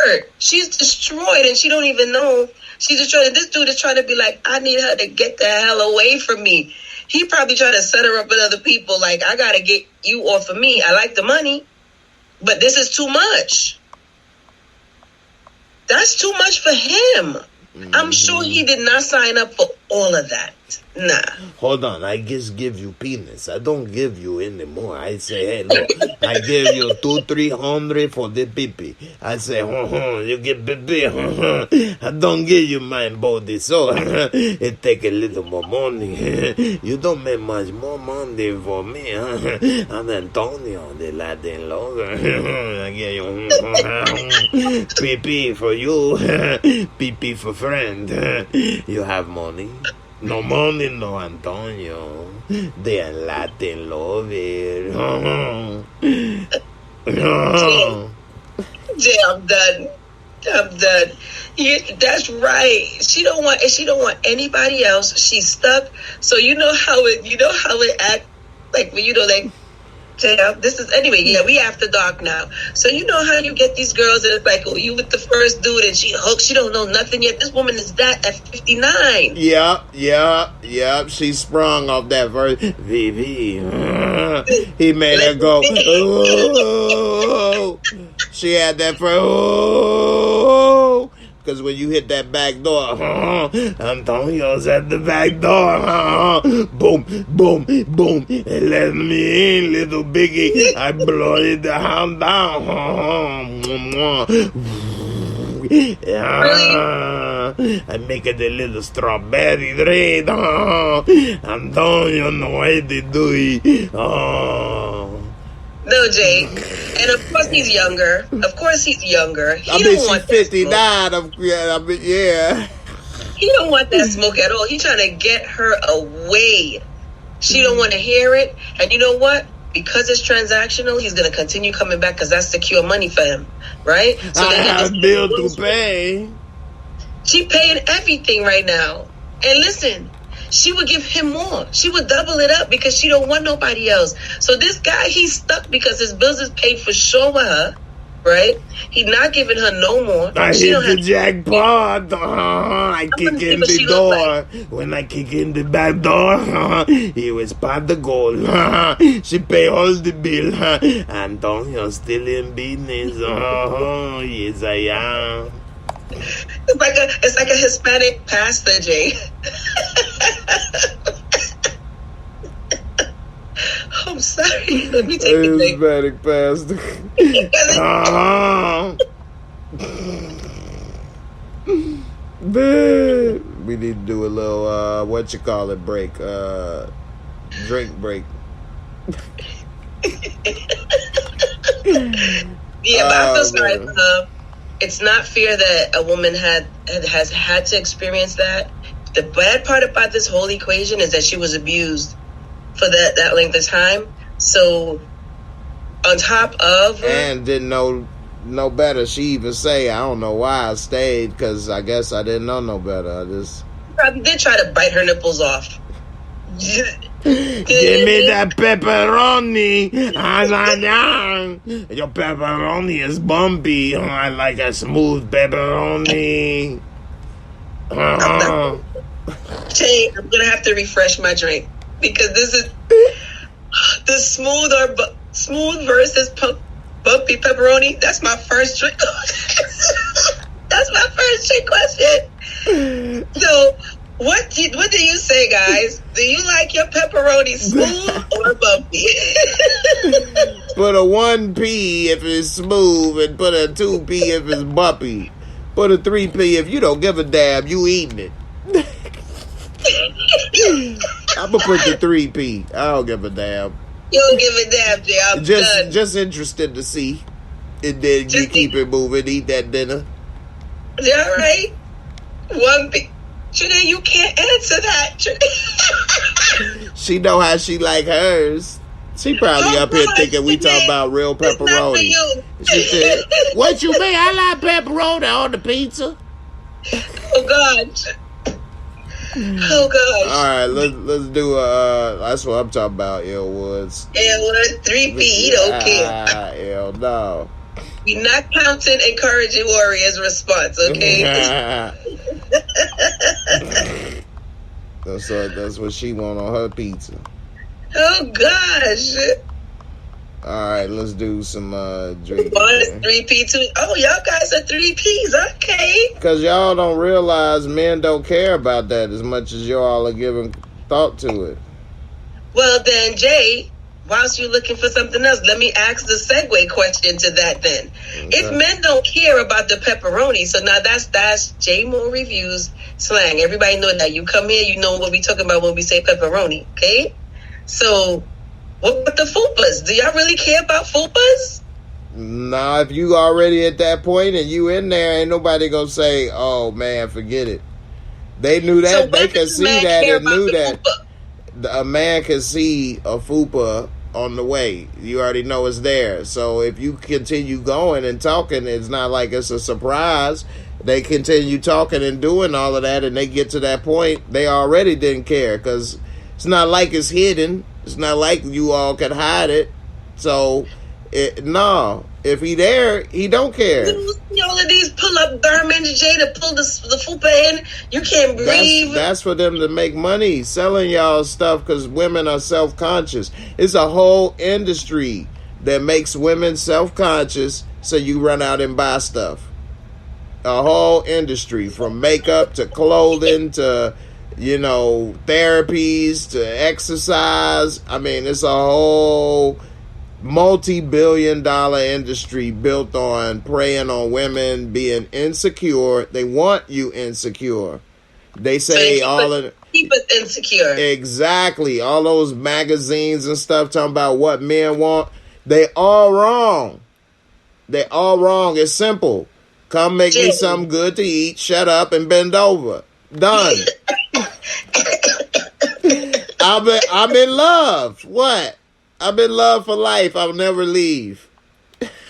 hurt. She's destroyed and she don't even know. She's destroyed. And this dude is trying to be like, I need her to get the hell away from me. He probably trying to set her up with other people. Like, I got to get you off of me. I like the money, but this is too much. That's too much for him. Mm-hmm. I'm sure he did not sign up for all of that. Nah. Hold on, I just give you peanuts. I don't give you any more. I say, hey, look, I give you 200-300 for the pee-pee. I say, you get pee-pee. I don't give you my body, so it take a little more money. You don't make much more money for me. I'm Antonio, the Latin lover. I give you pee-pee for you, pee-pee for friend. You have money? No money, no Antonio. They are Latin lover. Jay, I'm done. That's right. She don't want anybody else. She's stuck. So you know how it act like when like. This is anyway. Yeah, we after dark now. So you know how you get these girls and it's like, oh, you with the first dude and she hooked. She don't know nothing yet. This woman is that at 59. Yep. She sprung off that verse. VV. He made her go. Oh. She had that for. Oh. Because when you hit that back door, Antonio's at the back door. Boom, boom, boom. Let me in, little biggie. I blow it down. I make it a little strawberry red. Antonio, no way to do it. No, Jay. And of course he's younger. He don't want 59. Yeah. He don't want that smoke at all. He's trying to get her away. She don't want to hear it. And you know what? Because it's transactional, he's going to continue coming back because that's secure money for him. Right? So I have bill to pay. She paying everything right now. And listen, she would give him more. She would double it up because she don't want nobody else. So this guy, he's stuck because his bills is paid for sure with her, right? He's not giving her no more. I hit the jackpot. I kick in the door. Like. When I kick in the back door, he was part the goal. She pay all the bill. Antonio still in business. Yes, I am. It's like a Hispanic pastor, Jay. I'm sorry. Let me take a thing. Hispanic pastor. We need to do a little break. Drink break. Yeah, but I feel sorry for her. It's not fair that a woman has had to experience that. The bad part about this whole equation is that she was abused for that length of time. So on top of and didn't know no better. She even say, I don't know why I stayed because I guess I didn't know no better. I just probably did try to bite her nipples off. Give me that pepperoni. Your pepperoni is bumpy. I like a smooth pepperoni. Jay, I'm gonna have to refresh my drink because this is the smooth versus bumpy pepperoni. That's my first drink. That's my first drink question. So. What do you say, guys? Do you like your pepperoni smooth or bumpy? Put a 1P if it's smooth and put a 2P if it's bumpy. Put a 3P if you don't give a damn, you eating it. I'm going to put the 3P. I don't give a damn. You don't give a damn, Jay. I'm done. Just interested to see. And then you keep it moving, eat that dinner. All right. 1P. Janae, you can't answer that. She know how she like hers. She probably up here thinking we talking about real pepperoni. She said, "What you mean? I like pepperoni on the pizza." Oh God, Oh gosh. All right, let's do that's what I'm talking about, Ill Woods. L1, 3P, he don't care. Hell no. We're not counting encouraging warriors' response, okay? That's what she want on her pizza. Oh gosh. All right, let's do some drinking. 3P too. Oh, y'all guys are 3Ps, okay? Because y'all don't realize men don't care about that as much as y'all are giving thought to it. Well then, Jay, whilst you're looking for something else, let me ask the segue question to that then. Okay. If men don't care about the pepperoni, so now that's JAYMOORE Reviews slang. Everybody know that. You come here, you know what we talking about when we say pepperoni, okay? So what about the fupas? Do y'all really care about fupas? Nah, if you already at that point and you in there, ain't nobody gonna say, oh man, forget it. They knew that. So they could see that and knew that. A man can see a fupa on the way. You already know it's there. So if you continue going and talking, it's not like it's a surprise. They continue talking and doing all of that, and they get to that point, they already didn't care, because it's not like it's hidden. It's not like you all can hide it. So, no. If he there, he don't care. All of these pull-up garments, Jay, to pull the fupa in. You can't breathe. That's for them to make money, selling y'all stuff, because women are self-conscious. It's a whole industry that makes women self-conscious, so you run out and buy stuff. A whole industry, from makeup to clothing to, therapies to exercise. I mean, it's a whole multi-billion-dollar industry built on preying on women being insecure. They want you insecure. They say keep us insecure. Exactly. All those magazines and stuff talking about what men want. They all wrong. They all wrong. It's simple. Come make me something good to eat. Shut up and bend over. Done. I'm in love. What? I'm in love for life. I'll never leave.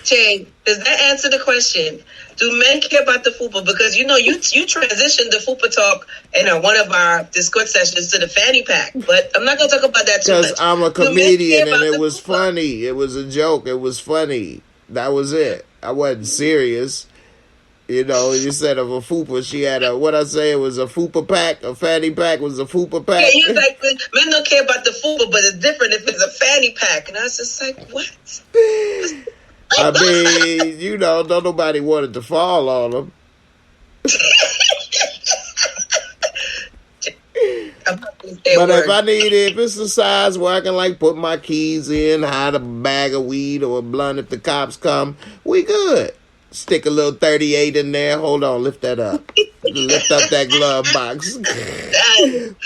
Jay, does that answer the question? Do men care about the fupa? Because you transitioned the fupa talk in one of our Discord sessions to the fanny pack, but I'm not going to talk about that too much. Because I'm a comedian and it was funny. It was a joke. It was funny. That was it. I wasn't serious. You said of a fupa, she had it was a fupa pack, a fanny pack was a fupa pack. Yeah, he was like, men don't care about the fupa, but it's different if it's a fanny pack. And I was just like, what? I mean, don't nobody wanted to fall on them. But if it's a size where I can put my keys in, hide a bag of weed or a blunt if the cops come, we good. Stick a little 38 in there. Hold on, lift that up. Lift up that glove box.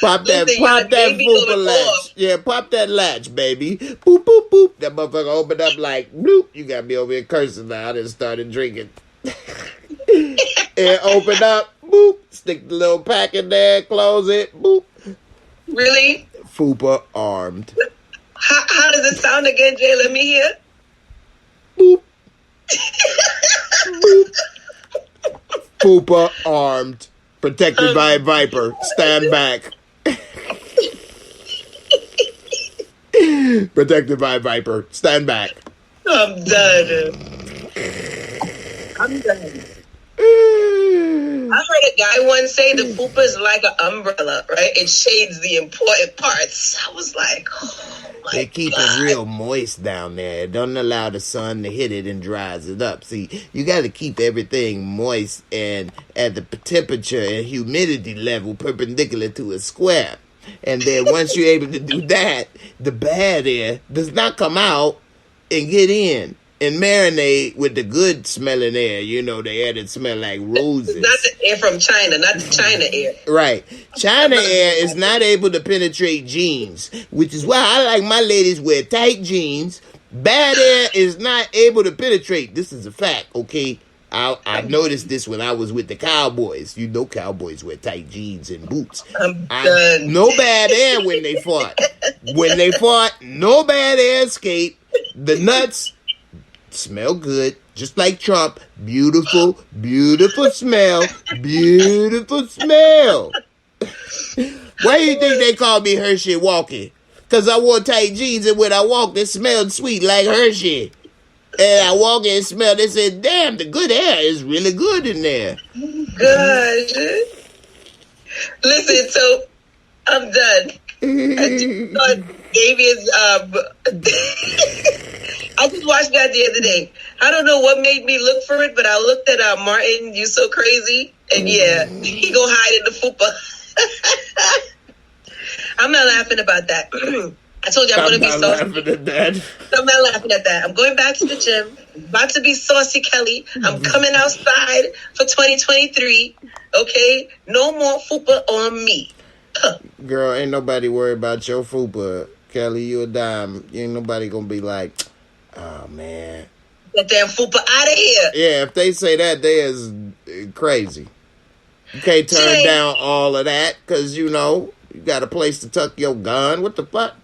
Pop that fupa latch. Yeah, pop that latch, baby. Boop, boop, boop. That motherfucker opened up like, bloop. You got me over here cursing now. I just started drinking. And open up, boop. Stick the little pack in there, close it, boop. Really? Fupa armed. How does it sound again, Jay? Let me hear. Boop. Fupa armed, protected by a viper. Stand back. Protected by a viper. Stand back. I'm done. I heard a guy once say the fupa is like an umbrella, right? It shades the important parts. I was like, oh my They keep God. it real moist down there. It doesn't allow the sun to hit it and dries it up. See, you got to keep everything moist and at the temperature and humidity level perpendicular to a square. And then once you're able to do that, the bad air does not come out and get in and marinate with the good smelling air. The air that smell like roses. Not the air from China, not the China air. Right. China air is not able to penetrate jeans, which is why I like my ladies wear tight jeans. Bad air is not able to penetrate. This is a fact, okay? I noticed this when I was with the Cowboys. Cowboys wear tight jeans and boots. I'm done. No bad air when they fought. When they fought, no bad air escape. The nuts smell good, just like Trump. Beautiful, beautiful smell. Beautiful smell. Why do you think they call me Hershey walking? Because I wore tight jeans, and when I walked, it smelled sweet like Hershey. And I walk in and smell, they said, damn, the good air is really good in there. Gosh. Listen, so I'm done. I just thought Davian's, I just watched that the other day. I don't know what made me look for it, but I looked at Martin, You So Crazy, and yeah, he go hide in the fupa. I'm not laughing about that. I told you I'm going to be saucy. I'm not laughing at that. I'm not laughing at that. I'm going back to the gym. About to be saucy, Kelly. I'm coming outside for 2023. Okay? No more fupa on me. Girl, ain't nobody worried about your fupa. Kelly, you a dime. Ain't nobody going to be like, oh, man. That damn fupa out of here. Yeah, if they say that, they is crazy. You can't turn down all of that because, you know, you got a place to tuck your gun. What the fuck?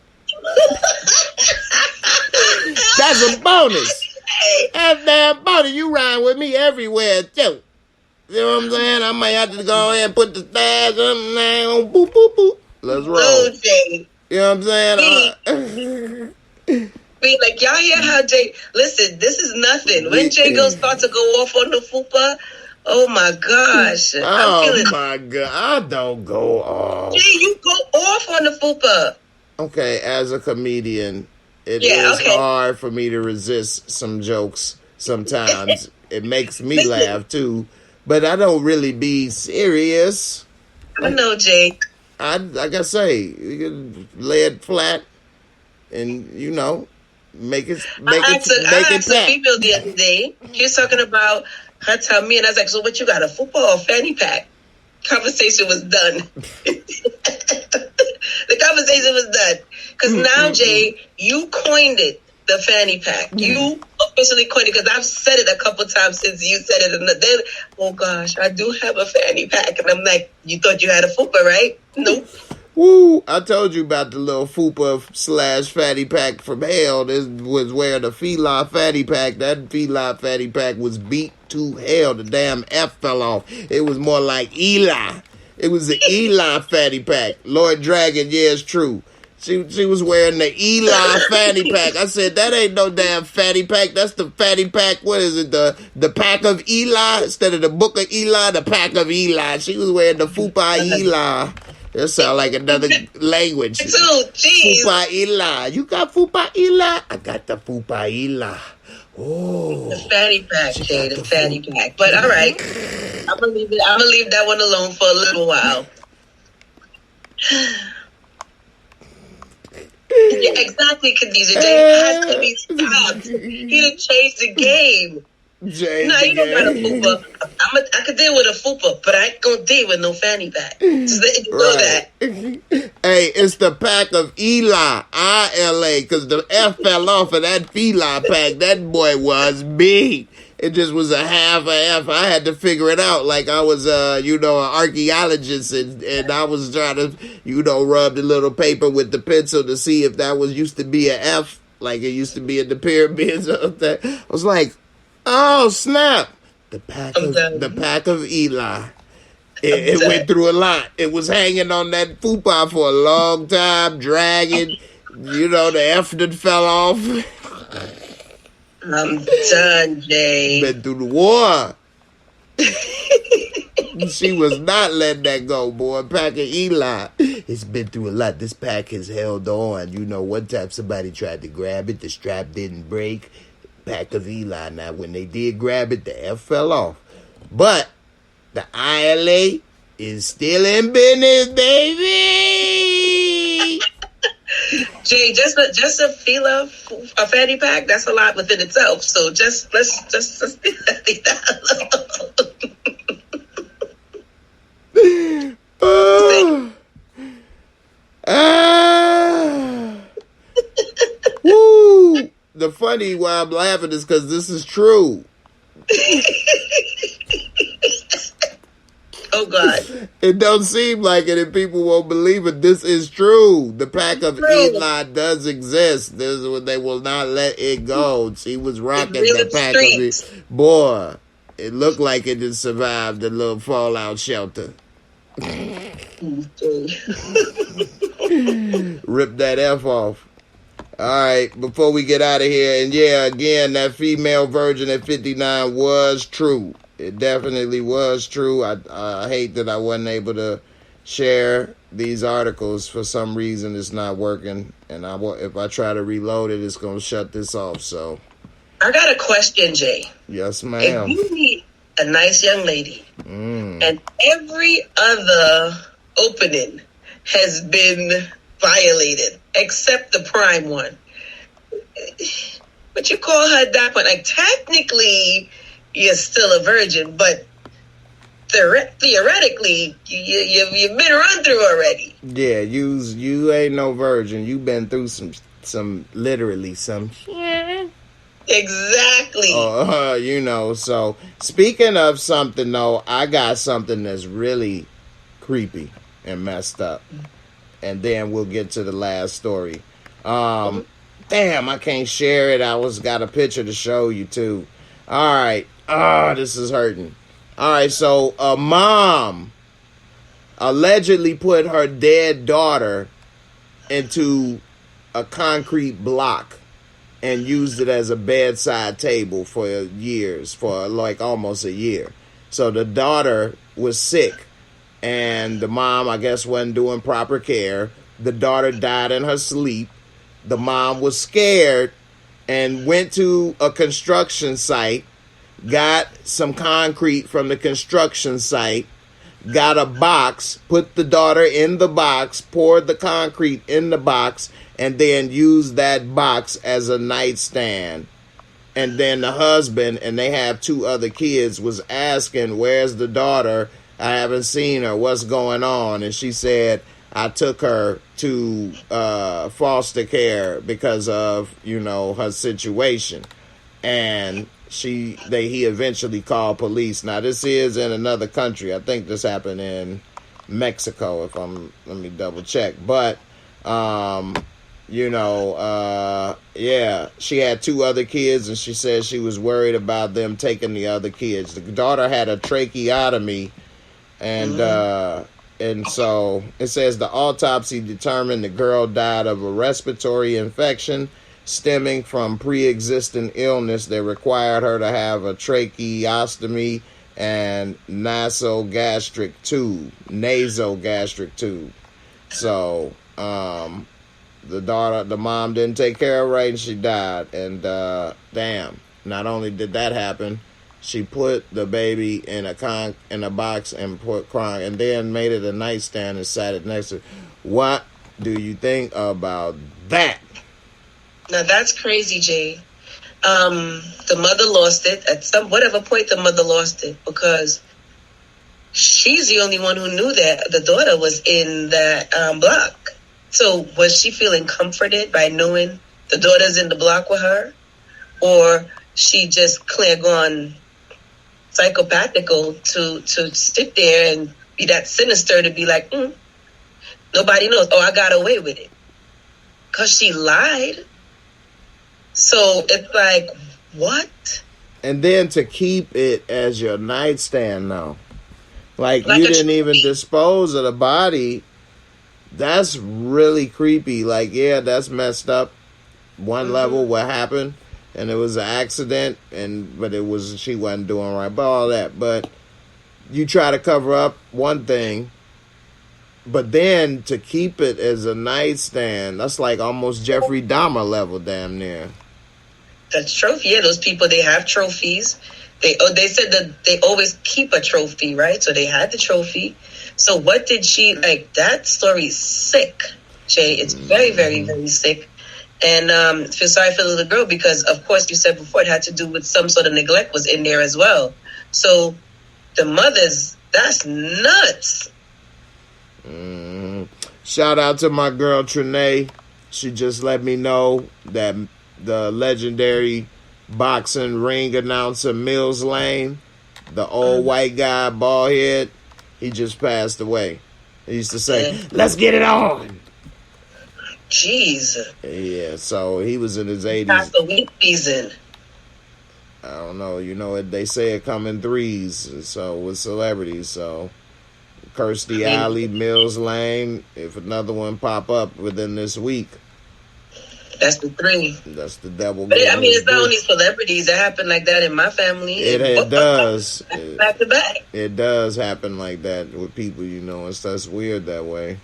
That's a bonus. That's damn bonus. You ride with me everywhere, too. You know what I'm saying? I might have to go ahead and put the stash on now. Boop, boop, boop. Let's roll. Oh, Jay. You know what I'm saying? Be like, y'all hear how Jay... Listen, this is nothing. When Jay goes start to go off on the fupa, oh, my gosh. Oh, my God. I don't go off. Jay, you go off on the fupa. Okay, as a comedian, it is hard for me to resist some jokes sometimes. It makes me laugh, too. But I don't really be serious. I know, Jay. Like I say, you can lay it flat and, you know, make it I asked a female the other day. She was talking about her tummy, and I was like, so what, you got a football or fanny pack? Conversation was done. The conversation was done. Because now, Jay, you coined it, the fanny pack. You officially coined it, because I've said it a couple times since you said it. And then, oh, gosh, I do have a fanny pack. And I'm like, you thought you had a fupa, right? Nope. Woo! I told you about the little fupa / fatty pack from hell. This was wearing a feline fatty pack. That feline fatty pack was beat to hell. The damn F fell off. It was more like Eli. It was the Eli fatty pack. Lord Dragon, yeah, it's true. She was wearing the Eli fatty pack. I said, that ain't no damn fatty pack. That's the fatty pack. What is it? The pack of Eli? Instead of the book of Eli, the pack of Eli. She was wearing the fupa Eli. That sound like another language. Fupa Eli. You got fupa Eli? I got the fupa Eli. Oh. The fatty pack, Jay, the fatty pack. But all right. I'm gonna leave that one alone for a little while. Yeah, exactly, Khadijah. Jay has to be stopped. He done changed the game. Jay, no, you don't got a fupa. I could deal with a fupa, but I ain't gonna deal with no fanny pack. Just let you know that. Hey, it's the pack of Eli, I-L-A, because the F fell off of that feline pack. That boy was big. It just was a half a F. I had to figure it out like I was, an archaeologist, and I was trying to, rub the little paper with the pencil to see if that used to be an F, like it used to be in the pyramids. I was like, oh, snap. The pack of Eli. It went through a lot. It was hanging on that fupa for a long time, dragging. The F that fell off. I'm done, Jay. Been through the war. She was not letting that go, boy. Pack of Eli. It's been through a lot. This pack has held on. One time somebody tried to grab it. The strap didn't break. Pack of Eli. Now, when they did grab it, the F fell off. But the ILA is still in business, baby. Jay, just a fila, a fanny pack, that's a lot within itself. So let's leave that alone. Woo! The funny why I'm laughing is because this is true. Oh, God. It don't seem like it and people won't believe it. This is true. The pack of Eli does exist. They will not let it go. She was rocking the pack of it. Boy, it looked like it had survived a little fallout shelter. Rip that F off. All right, before we get out of here, and yeah, again, that female virgin at 59 was true. It definitely was true. I hate that I wasn't able to share these articles. For some reason, it's not working, and if I try to reload it, it's going to shut this off. So, I got a question, Jay. Yes, ma'am. If you meet a nice young lady, and every other opening has been violated except the prime one, but you call her that one, like technically you're still a virgin, but theoretically you've been run through already. Yeah, you ain't no virgin. You been through some literally some shit. Exactly. So speaking of something though, I got something that's really creepy and messed up. And then we'll get to the last story. Damn, I can't share it. Got a picture to show you too. All right. This is hurting. All right, so a mom allegedly put her dead daughter into a concrete block and used it as a bedside table for years, for like almost a year. So the daughter was sick, and the mom, I guess, wasn't doing proper care. The daughter died in her sleep. The mom was scared and went to a construction site, got some concrete from the construction site, got a box, put the daughter in the box, poured the concrete in the box, and then used that box as a nightstand. And then the husband, and they have 2 other kids, was asking, where's the daughter? I haven't seen her. What's going on? And she said, I took her to foster care because of, her situation. And he eventually called police. Now, this is in another country. I think this happened in Mexico, let me double check. But, she had 2 other kids, and she said she was worried about them taking the other kids. The daughter had a tracheotomy, and so it says the autopsy determined the girl died of a respiratory infection stemming from pre-existing illness that required her to have a tracheostomy and nasogastric tube. So, the mom didn't take care of her right, and she died. And damn, not only did that happen, she put the baby in a box and and then made it a nightstand and sat it next to her. What do you think about that? Now that's crazy, Jay. The mother lost it at whatever point. The mother lost it because she's the only one who knew that the daughter was in that block. So was she feeling comforted by knowing the daughter's in the block with her, or she just clear gone psychopathical to sit there and be that sinister to be like, nobody knows. Oh, I got away with it because she lied. So it's like, what? And then to keep it as your nightstand now. Like you didn't even dispose of the body. That's really creepy. Like, yeah, that's messed up. One level, what happened, and it was an accident, but she wasn't doing right, but all that. But you try to cover up one thing, but then to keep it as a nightstand, that's like almost Jeffrey Dahmer level, damn near. That's trophy. Yeah, those people, they have trophies. They said that they always keep a trophy, right? So they had the trophy. So what did she, like, that story is sick, Jay. It's very, very, very sick. And I feel sorry for the little girl because, of course, you said before it had to do with some sort of neglect was in there as well. So the mothers, that's nuts. Shout out to my girl, Trinae. She just let me know that the legendary boxing ring announcer, Mills Lane, the old white guy, bald head, he just passed away. He used to say, let's get it on. Jeez. Yeah, so he was in his 80s. That's the weak season. I don't know. They say it come in threes, so with celebrities. So Kirstie Alley, Mills Lane. If another one pop up within this week, that's the 3. That's the devil. But I mean, it's not only celebrities. It happened like that in my family. It does. Back to back. It does happen like that with people, you know. That's weird that way.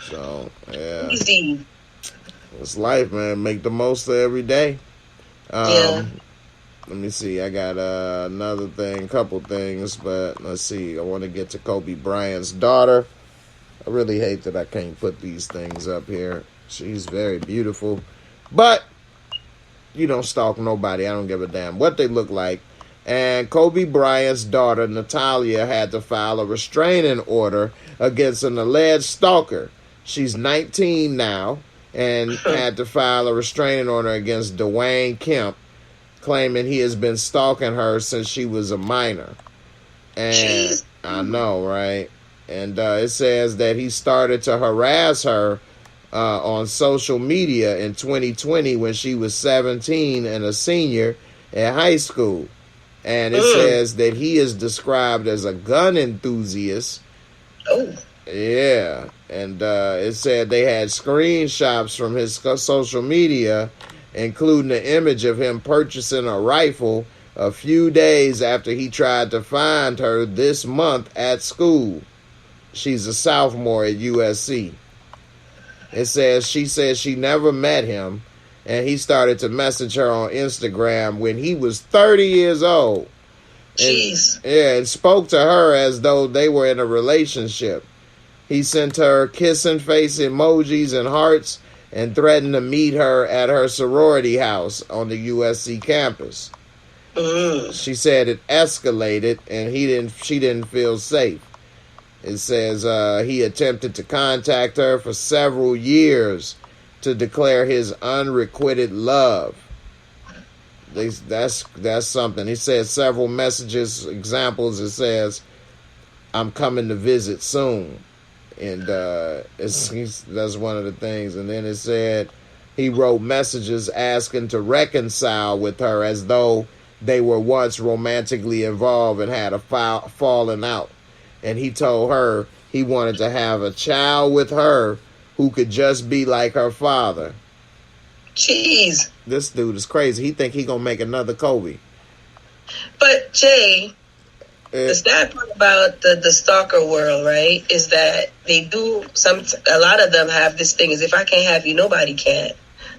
So, yeah. Easy. It's life, man. Make the most of every day. Yeah. Let me see. I got another thing, couple things, but let's see. I want to get to Kobe Bryant's daughter. I really hate that I can't put these things up here. She's very beautiful. But you don't stalk nobody. I don't give a damn what they look like. And Kobe Bryant's daughter, Natalia, had to file a restraining order against an alleged stalker. She's 19 now and had to file a restraining order against Dwayne Kemp, claiming he has been stalking her since she was a minor. And jeez. I know, right? And it says that he started to harass her on social media in 2020 when she was 17 and a senior in high school. And it says that he is described as a gun enthusiast. Oh. Yeah. And it said they had screenshots from his social media, including an image of him purchasing a rifle a few days after he tried to find her this month at school. She's a sophomore at USC. It says she never met him, and he started to message her on Instagram when he was 30 years old. Jeez. And spoke to her as though they were in a relationship. He sent her kissing face emojis and hearts and threatened to meet her at her sorority house on the USC campus. She said it escalated and she didn't feel safe. It says he attempted to contact her for several years to declare his unrequited love. That's something. He says several messages, examples. It says, "I'm coming to visit soon," and that's one of the things. And then it said he wrote messages asking to reconcile with her as though they were once romantically involved and had a falling out. And he told her he wanted to have a child with her who could just be like her father. Jeez. This dude is crazy. He think he gonna make another Kobe. But Jay, the sad part about the stalker world, right, is that they do a lot of them have this thing is if I can't have you, nobody can.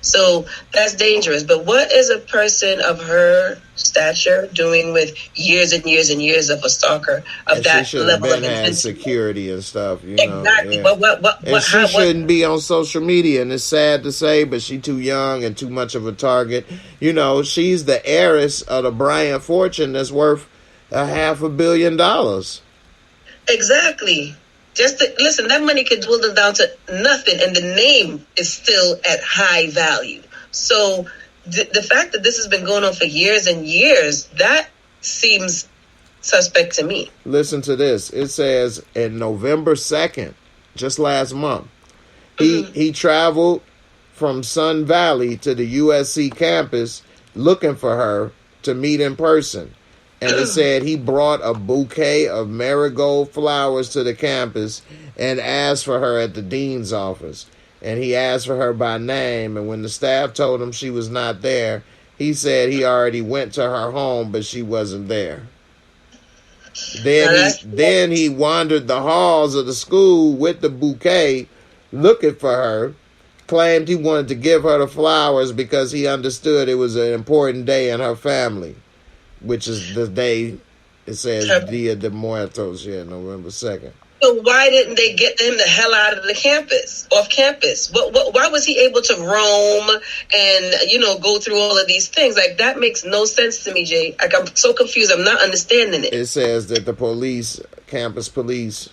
So that's dangerous. But what is a person of her stature doing with years and years and years of a stalker of and that she level of had security and stuff, you exactly. know. Yeah. What, she shouldn't be on social media, and it's sad to say, but she too young and too much of a target. You know, she's the heiress of the Bryant fortune that's worth $500 million. Exactly. Listen, that money could dwindle down to nothing, and the name is still at high value. So the fact that this has been going on for years and years, that seems suspect to me. Listen to this. It says in November 2nd, just last month, he traveled from Sun Valley to the USC campus looking for her to meet in person. And it said he brought a bouquet of marigold flowers to the campus and asked for her at the dean's office. And he asked for her by name. And when the staff told him she was not there, he said he already went to her home, but she wasn't there. Then he wandered the halls of the school with the bouquet looking for her, claimed he wanted to give her the flowers because he understood it was an important day in her family. Which is the day, it says, Dia de Muertos, November 2nd. So why didn't they get him the hell out of the campus, off campus? Why was he able to roam and, go through all of these things? Like, that makes no sense to me, Jay. Like, I'm so confused. I'm not understanding it. It says that the campus police,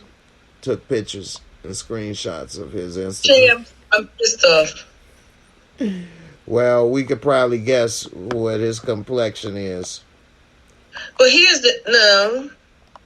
took pictures and screenshots of his Instagram. Jay, I'm pissed off. Well, we could probably guess what his complexion is. But here's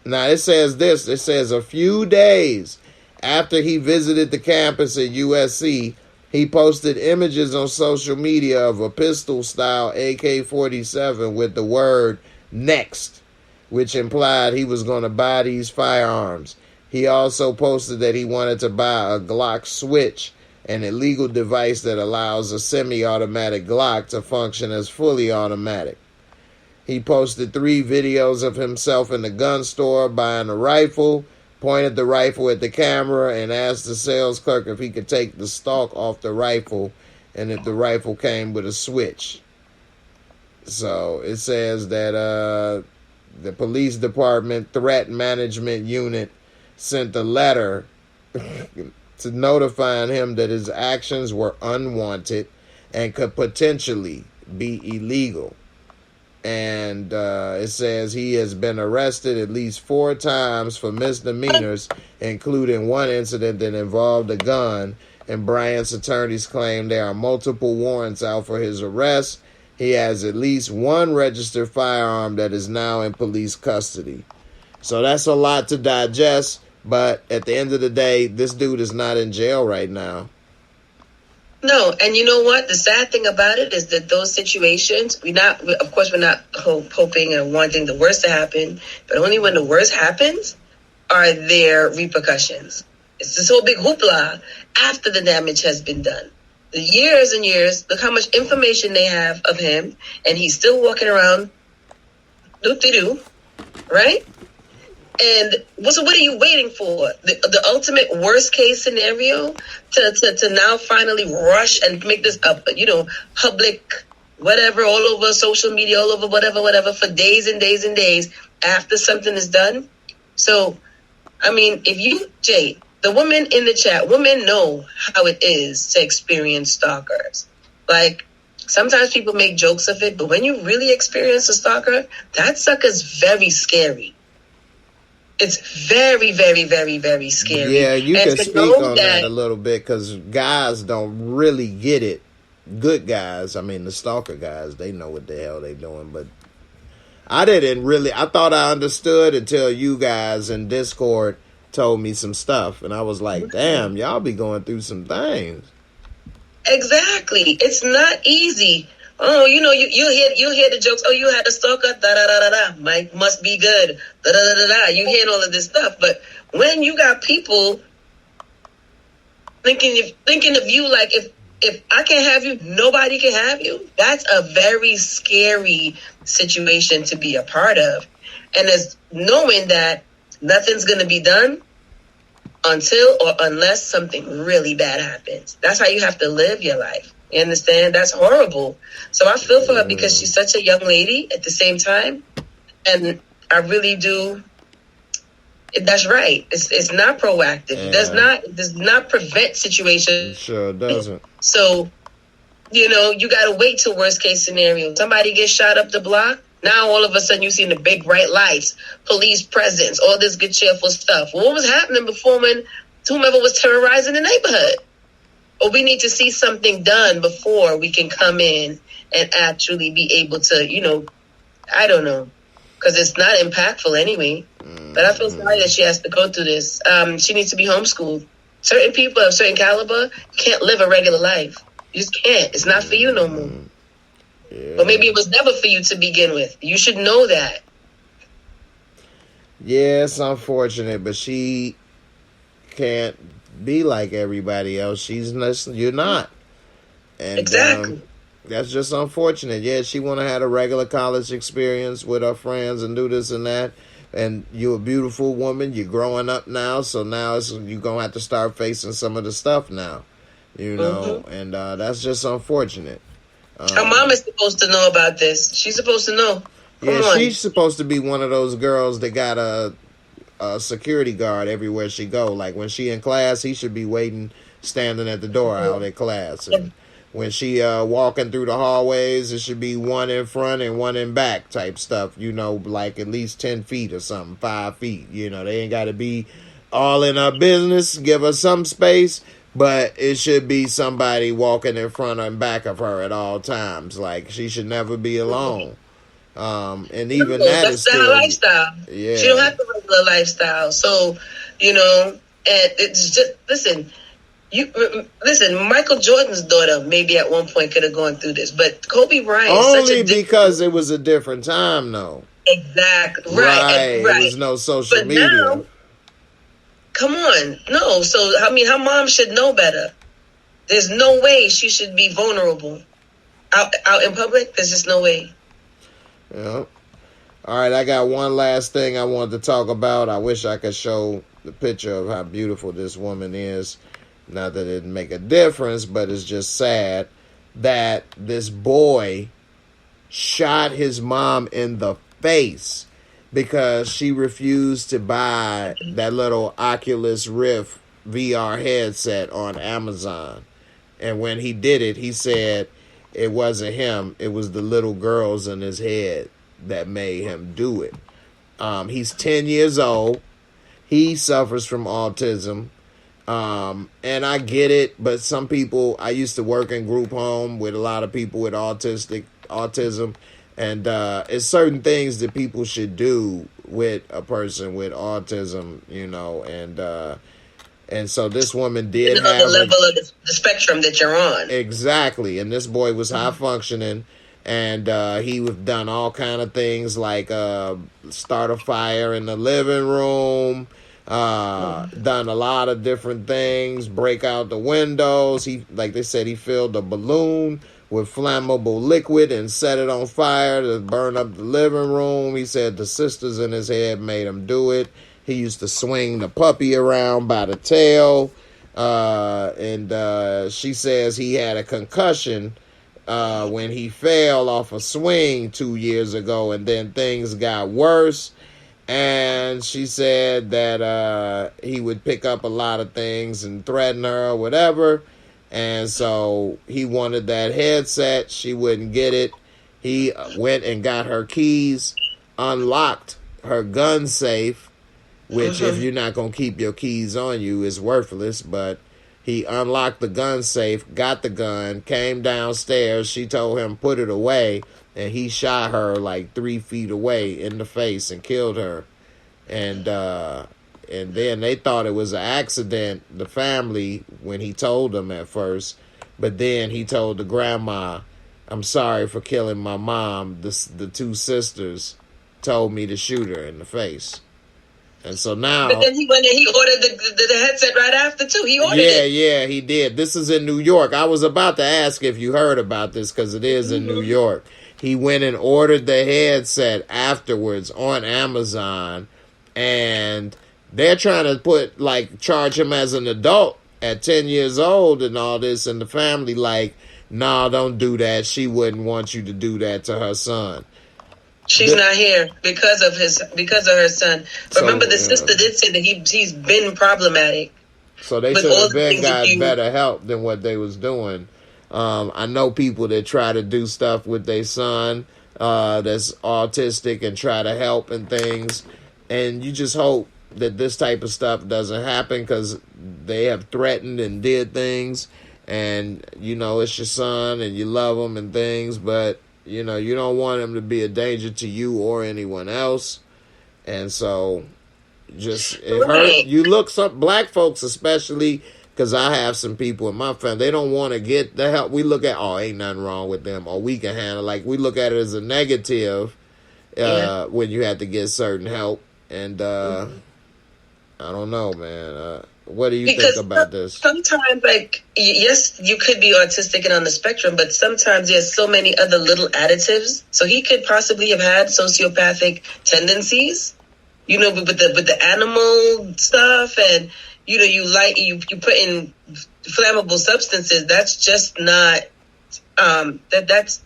Now, it says this. It says a few days after he visited the campus at USC, he posted images on social media of a pistol-style AK-47 with the word "next," which implied he was going to buy these firearms. He also posted that he wanted to buy a Glock switch, an illegal device that allows a semi-automatic Glock to function as fully automatic. He posted 3 videos of himself in the gun store buying a rifle, pointed the rifle at the camera, and asked the sales clerk if he could take the stock off the rifle and if the rifle came with a switch. So it says that the police department threat management unit sent a letter to notifying him that his actions were unwanted and could potentially be illegal. And it says he has been arrested at least 4 times for misdemeanors, including one incident that involved a gun. And Bryant's attorneys claim there are multiple warrants out for his arrest. He has at least 1 registered firearm that is now in police custody. So that's a lot to digest. But at the end of the day, this dude is not in jail right now. No, and you know what? The sad thing about it is that those situations, we're not hoping and wanting the worst to happen, but only when the worst happens are there repercussions. It's this whole big hoopla after the damage has been done. The years and years, look how much information they have of him, and he's still walking around, do-de-do, right? And so what are you waiting for? The ultimate worst case scenario to now finally rush and make this up, public, whatever, all over social media, all over whatever, for days and days and days after something is done. So, I mean, Jay, the women in the chat, women know how it is to experience stalkers. Like, sometimes people make jokes of it, but when you really experience a stalker, that sucker's very scary. It's very, very, very, very scary. Yeah, you can speak on that a little bit because guys don't really get it. Good guys, I mean the stalker guys, they know what the hell they doing. But I thought I understood until you guys in Discord told me some stuff. And I was like, damn, y'all be going through some things. Exactly. It's not easy. Oh, you'll hear the jokes. Oh, you had a stalker. Da da da da da. Mike must be good. Da da da da da. You hear all of this stuff, but when you got people thinking of you like if I can't have you, nobody can have you. That's a very scary situation to be a part of, and as knowing that nothing's going to be done until or unless something really bad happens. That's how you have to live your life. You understand? That's horrible. So I feel for her because she's such a young lady at the same time. And I really do. That's right. It's not proactive. Yeah. It does not prevent situations. It sure doesn't. So, you got to wait till worst case scenario. Somebody gets shot up the block. Now all of a sudden you see the big bright lights, police presence, all this good cheerful stuff. Well, what was happening before when whomever was terrorizing the neighborhood? Or we need to see something done before we can come in and actually be able to, I don't know, because it's not impactful anyway. But I feel sorry that she has to go through this. She needs to be homeschooled. Certain people of certain caliber can't live a regular life. You just can't. It's not for you no more. Yeah. But maybe it was never for you to begin with. You should know that. Yeah, it's unfortunate, but she can't be like everybody else. You're not. And, exactly. That's just unfortunate. Yeah, she want to have a regular college experience with her friends and do this and that. And you're a beautiful woman. You're growing up now, so now you're going to have to start facing some of the stuff now. And that's just unfortunate. Her mom is supposed to know about this. She's supposed to know. She's supposed to be one of those girls that got a security guard everywhere she go. Like when she in class, he should be waiting, standing at the door out at class. And when she walking through the hallways, it should be one in front and one in back type stuff. Like at least 10 feet or something, 5 feet. They ain't got to be all in her business. Give her some space. But it should be somebody walking in front and back of her at all times. Like, she should never be alone. And even that's still her lifestyle. Yeah. She don't have a regular lifestyle. So, and it's just, listen, Michael Jordan's daughter maybe at one point could have gone through this. But Kobe Bryant only because it was a different time, though. Exactly. Right. There was no social media. Come on. No. So, I mean, her mom should know better. There's no way she should be vulnerable out in public. There's just no way. Yeah. All right, I got one last thing I wanted to talk about. I wish I could show the picture of how beautiful this woman is. Not that it didn't make a difference, but it's just sad that this boy shot his mom in the face because she refused to buy that little Oculus Rift VR headset on Amazon. And when he did it, he said it wasn't him. It was the little girls in his head that made him do it. He's 10 years old. He suffers from autism. And I get it, but some people, I used to work in group home with a lot of people with autism. And it's certain things that people should do with a person with autism, you know, and so this woman did have the level of the spectrum that you're on. Exactly. And this boy was high functioning, and he was done all kind of things like start a fire in the living room, done a lot of different things, break out the windows. He, like they said, he filled a balloon with flammable liquid and set it on fire to burn up the living room. He said the sisters in his head made him do it. He used to swing the puppy around by the tail. And she says he had a concussion when he fell off a swing 2 years ago, and then things got worse. And she said that he would pick up a lot of things and threaten her or whatever. And so he wanted that headset. She wouldn't get it. He went and got her keys, unlocked her gun safe, which if you're not going to keep your keys on you is worthless. But he unlocked the gun safe, got the gun, came downstairs. She told him, put it away. And he shot her like 3 feet away in the face and killed her. And then they thought it was an accident, the family, when he told them at first. But then he told the grandma, I'm sorry for killing my mom. The two sisters told me to shoot her in the face. And so now... But then he went and he ordered the headset right after, too. He ordered it. Yeah, he did. This is in New York. I was about to ask if you heard about this because it is in New York. He went and ordered the headset afterwards on Amazon, and they're trying to charge him as an adult at 10 years old and all this, and the family like, nah, don't do that. She wouldn't want you to do that to her son. She's not here because of her son. But remember, the sister did say that he's been problematic. So they should have been got better help than what they was doing. I know people that try to do stuff with their son that's autistic and try to help and things. And you just hope that this type of stuff doesn't happen because they have threatened and did things. And, you know, it's your son and you love him and things. But, you know, you don't want him to be a danger to you or anyone else. And so just it hurt. You look, some black folks especially, because I have some people in my family, they don't want to get the help. We look at, ain't nothing wrong with them, or we can handle. Like, we look at it as a negative when you have to get certain help. And I don't know, man. What do you think about this? Sometimes, like, yes, you could be autistic and on the spectrum, but sometimes there's so many other little additives. So he could possibly have had sociopathic tendencies, you know, with the animal stuff, and you know, you put in flammable substances. That's just not that's.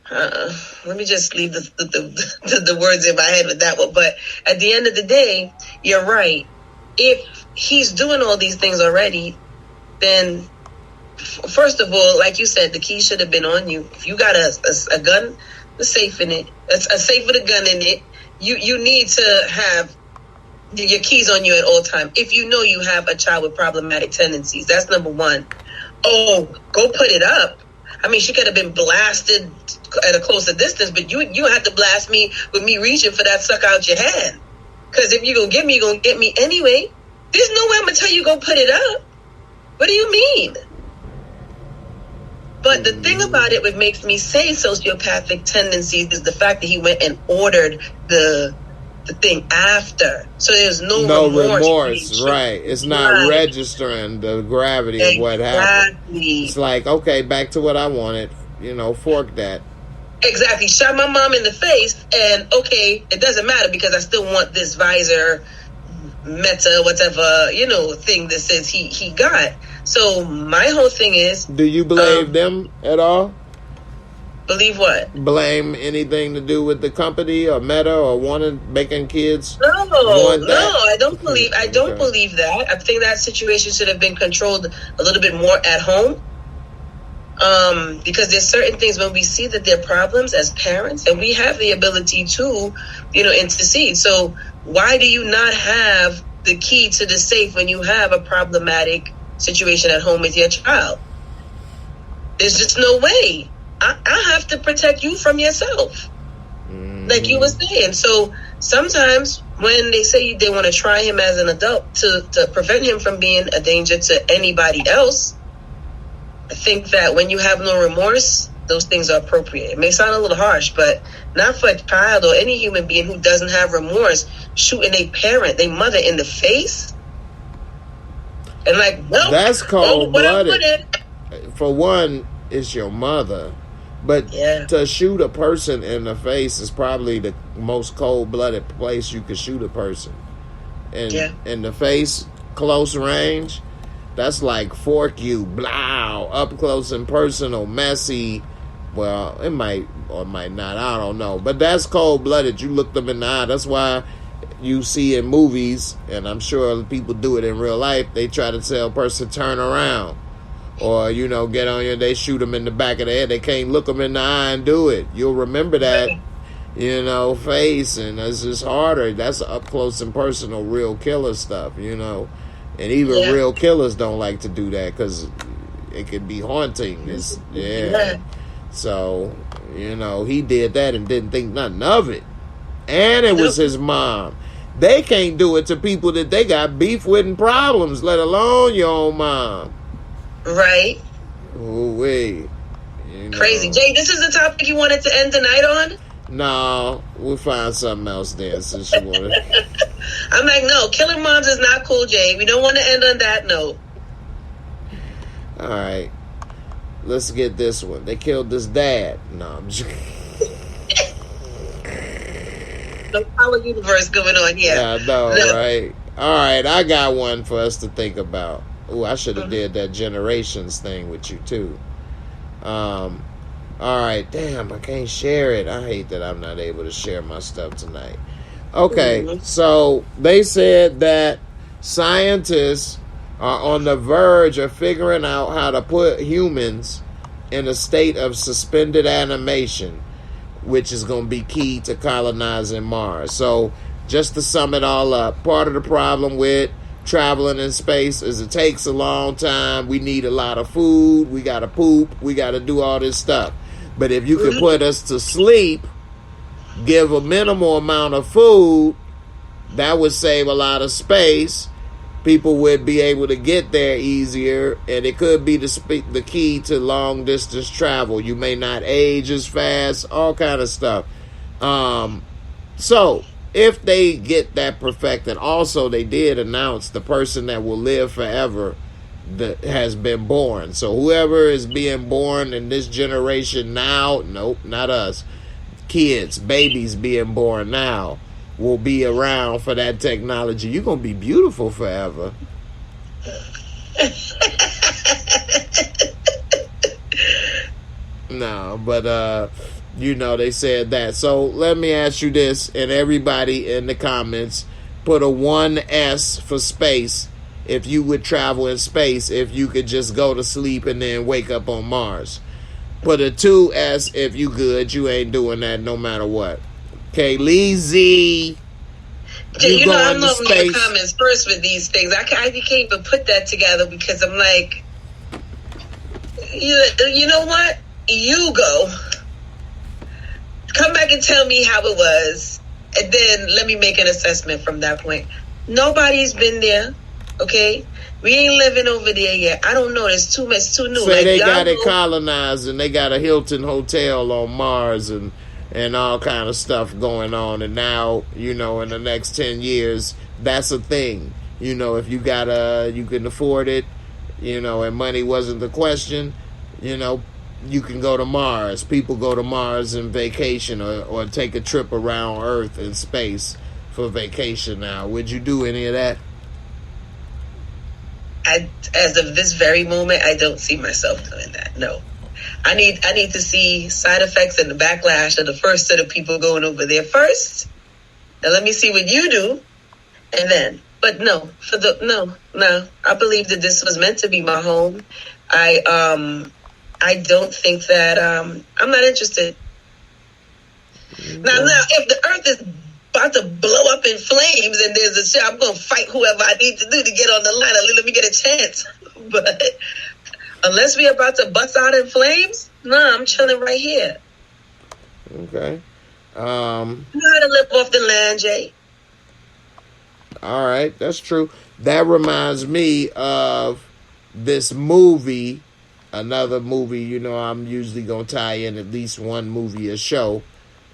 Let me just leave the words in my head with that one. But at the end of the day, you're right. If he's doing all these things already, then first of all, like you said, the key should have been on you. If you got a gun, a safe in it, a safe with a gun in it, you need to have your keys on you at all times. If you know you have a child with problematic tendencies, that's number one. Oh, go put it up. I mean, she could have been blasted at a closer distance, but you had to blast me with me reaching for that sucker out your hand. Because if you're going to get me, you're going to get me anyway. There's no way I'm going to tell you go put it up. What do you mean? But the thing about it, what makes me say sociopathic tendencies is the fact that he went and ordered the the thing after. So there's no remorse. Right. It's not registering the gravity of what happened. It's like, okay, back to what I wanted. Fork that. Exactly. Shot my mom in the face, and okay, it doesn't matter because I still want this visor, meta, whatever, thing that says he got. So my whole thing is, do you blame them at all? Believe what? Blame anything to do with the company or Meta or making kids? No, I don't believe. I don't believe that. I think that situation should have been controlled a little bit more at home. Because there's certain things when we see that there are problems as parents, and we have the ability to, intercede. So why do you not have the key to the safe when you have a problematic situation at home with your child? There's just no way. I have to protect you from yourself, like you were saying. So sometimes when they say they want to try him as an adult to prevent him from being a danger to anybody else, I think that when you have no remorse, those things are appropriate. It may sound a little harsh, but not for a child or any human being who doesn't have remorse shooting a parent, their mother in the face. And no, that's cold-blooded. For one, it's your mother. But to shoot a person in the face is probably the most cold-blooded place you could shoot a person. And in the face, close range, that's like fork you, blow, up close and personal, messy. Well, it might or might not, I don't know. But that's cold-blooded. You look them in the eye. That's why you see in movies, and I'm sure people do it in real life, they try to tell a person turn around. Or, get on you, they shoot them in the back of the head. They can't look them in the eye and do it. You'll remember that, face, and it's just harder. That's up close and personal, real killer stuff, And even real killers don't like to do that because it can be haunting. So, he did that and didn't think nothing of it. And it was his mom. They can't do it to people that they got beef with and problems, let alone your own mom. Right. Ooh-wee. Crazy. Jay, this is the topic you wanted to end the night on? No, we'll find something else there since you wanted. I'm like, no, killing moms is not cool, Jay. We don't want to end on that note. All right. Let's get this one. They killed this dad. No, I'm just... No power universe going on here. Yeah, I know, right? All right, I got one for us to think about. Ooh, I should have did that generations thing with you too. All right, damn, I can't share it. I hate that I'm not able to share my stuff tonight. Okay, so they said that scientists are on the verge of figuring out how to put humans in a state of suspended animation, which is going to be key to colonizing Mars. So just to sum it all up, part of the problem with traveling in space is it takes a long time. We need a lot of food. We got to poop. We got to do all this stuff. But if you could put us to sleep, give a minimal amount of food, that would save a lot of space. People would be able to get there easier, and it could be the key to long distance travel. You may not age as fast, all kind of stuff. So if they get that perfected, also they did announce the person that will live forever that has been born. So whoever is being born in this generation now, nope, not us, kids, babies being born now, will be around for that technology. You're going to be beautiful forever. No, but they said that. So let me ask you this, and everybody in the comments, put a 1S for space. If you would travel in space, if you could just go to sleep and then wake up on Mars. Put a 2S if you good. You ain't doing that no matter what. Okay, Lizzie. You know, I'm looking at the comments first with these things. I can't even put that together because I'm like, you know what? You go. Come back and tell me how it was, and then let me make an assessment from that point. Nobody's been there, okay? We ain't living over there yet. I don't know. It's too new. Say they got it colonized, and they got a Hilton hotel on Mars, and and all kind of stuff going on. And now, you know, in the next 10 years, that's a thing. You know, if you you can afford it, you know, and money wasn't the question, you know, you can go to Mars. People go to Mars and vacation or take a trip around Earth and space for vacation now. Would you do any of that? As of this very moment, I don't see myself doing that. No. I need to see side effects and the backlash of the first set of people going over there first. And let me see what you do. And then, but no. I believe that this was meant to be my home. I don't think that I'm not interested. Now, if the earth is about to blow up in flames and there's a shot, I'm going to fight whoever I need to do to get on the line and let me get a chance. But unless we're about to bust out in flames, no, I'm chilling right here. Okay. You know how to live off the land, Jay. All right, that's true. That reminds me of this movie, another movie. You know, I'm usually going to tie in at least one movie a show.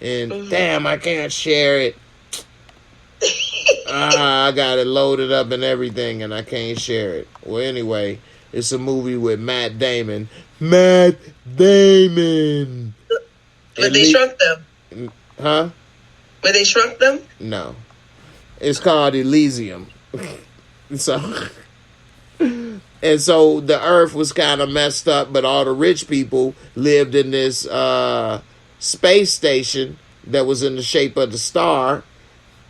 And damn, I can't share it. I got it loaded up and everything, and I can't share it. Well, anyway, it's a movie with Matt Damon. Matt Damon. But they shrunk them. Huh? But they shrunk them? No. It's called Elysium. So the earth was kind of messed up, but all the rich people lived in this space station that was in the shape of the star,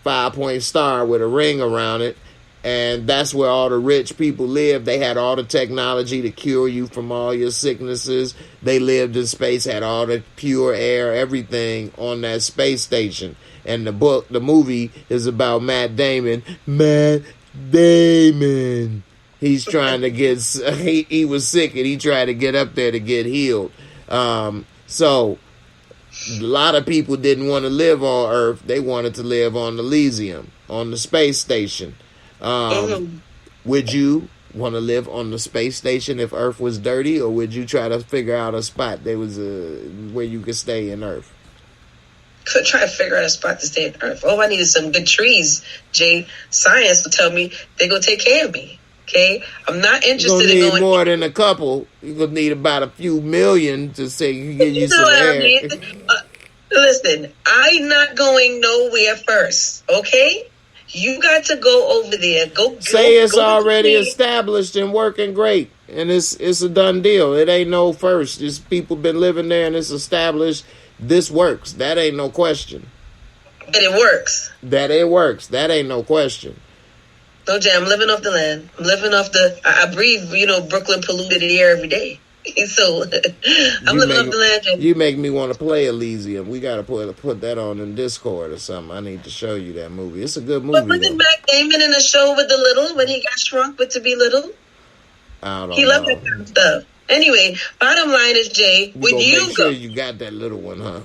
5-point star with a ring around it. And that's where all the rich people lived. They had all the technology to cure you from all your sicknesses. They lived in space, had all the pure air, everything on that space station. And the movie is about Matt Damon. Matt Damon. He's trying to get, he was sick and he tried to get up there to get healed. So a lot of people didn't want to live on Earth. They wanted to live on Elysium, on the space station. Would you want to live on the space station if Earth was dirty, or would you try to figure out a spot where you could stay in Earth? Could try to figure out a spot to stay in Earth. Oh, I needed some good trees, Jay. Science will tell me they're going to take care of me. Okay? I'm not interested in going... more than a couple. You're going to need about a few million to say you can get you some air. I mean? Listen, I'm not going nowhere first. Okay? You got to go over there. Say it's already established and working great, and it's a done deal. It ain't no first. It's people been living there and it's established. This works. That ain't no question. And it works. That it works. That ain't no question. No, Jay, I'm living off the land. I'm living off I breathe, Brooklyn polluted air every day. So I'm living off the land, Jay. You make me want to play Elysium. We got to put that on in Discord or something. I need to show you that movie. It's a good movie. But wasn't Matt Damon in a show with the little when he got shrunk but to be little? I don't know. He loved that kind of stuff. Anyway, bottom line is, Jay, would you make go? Sure you got that little one, huh?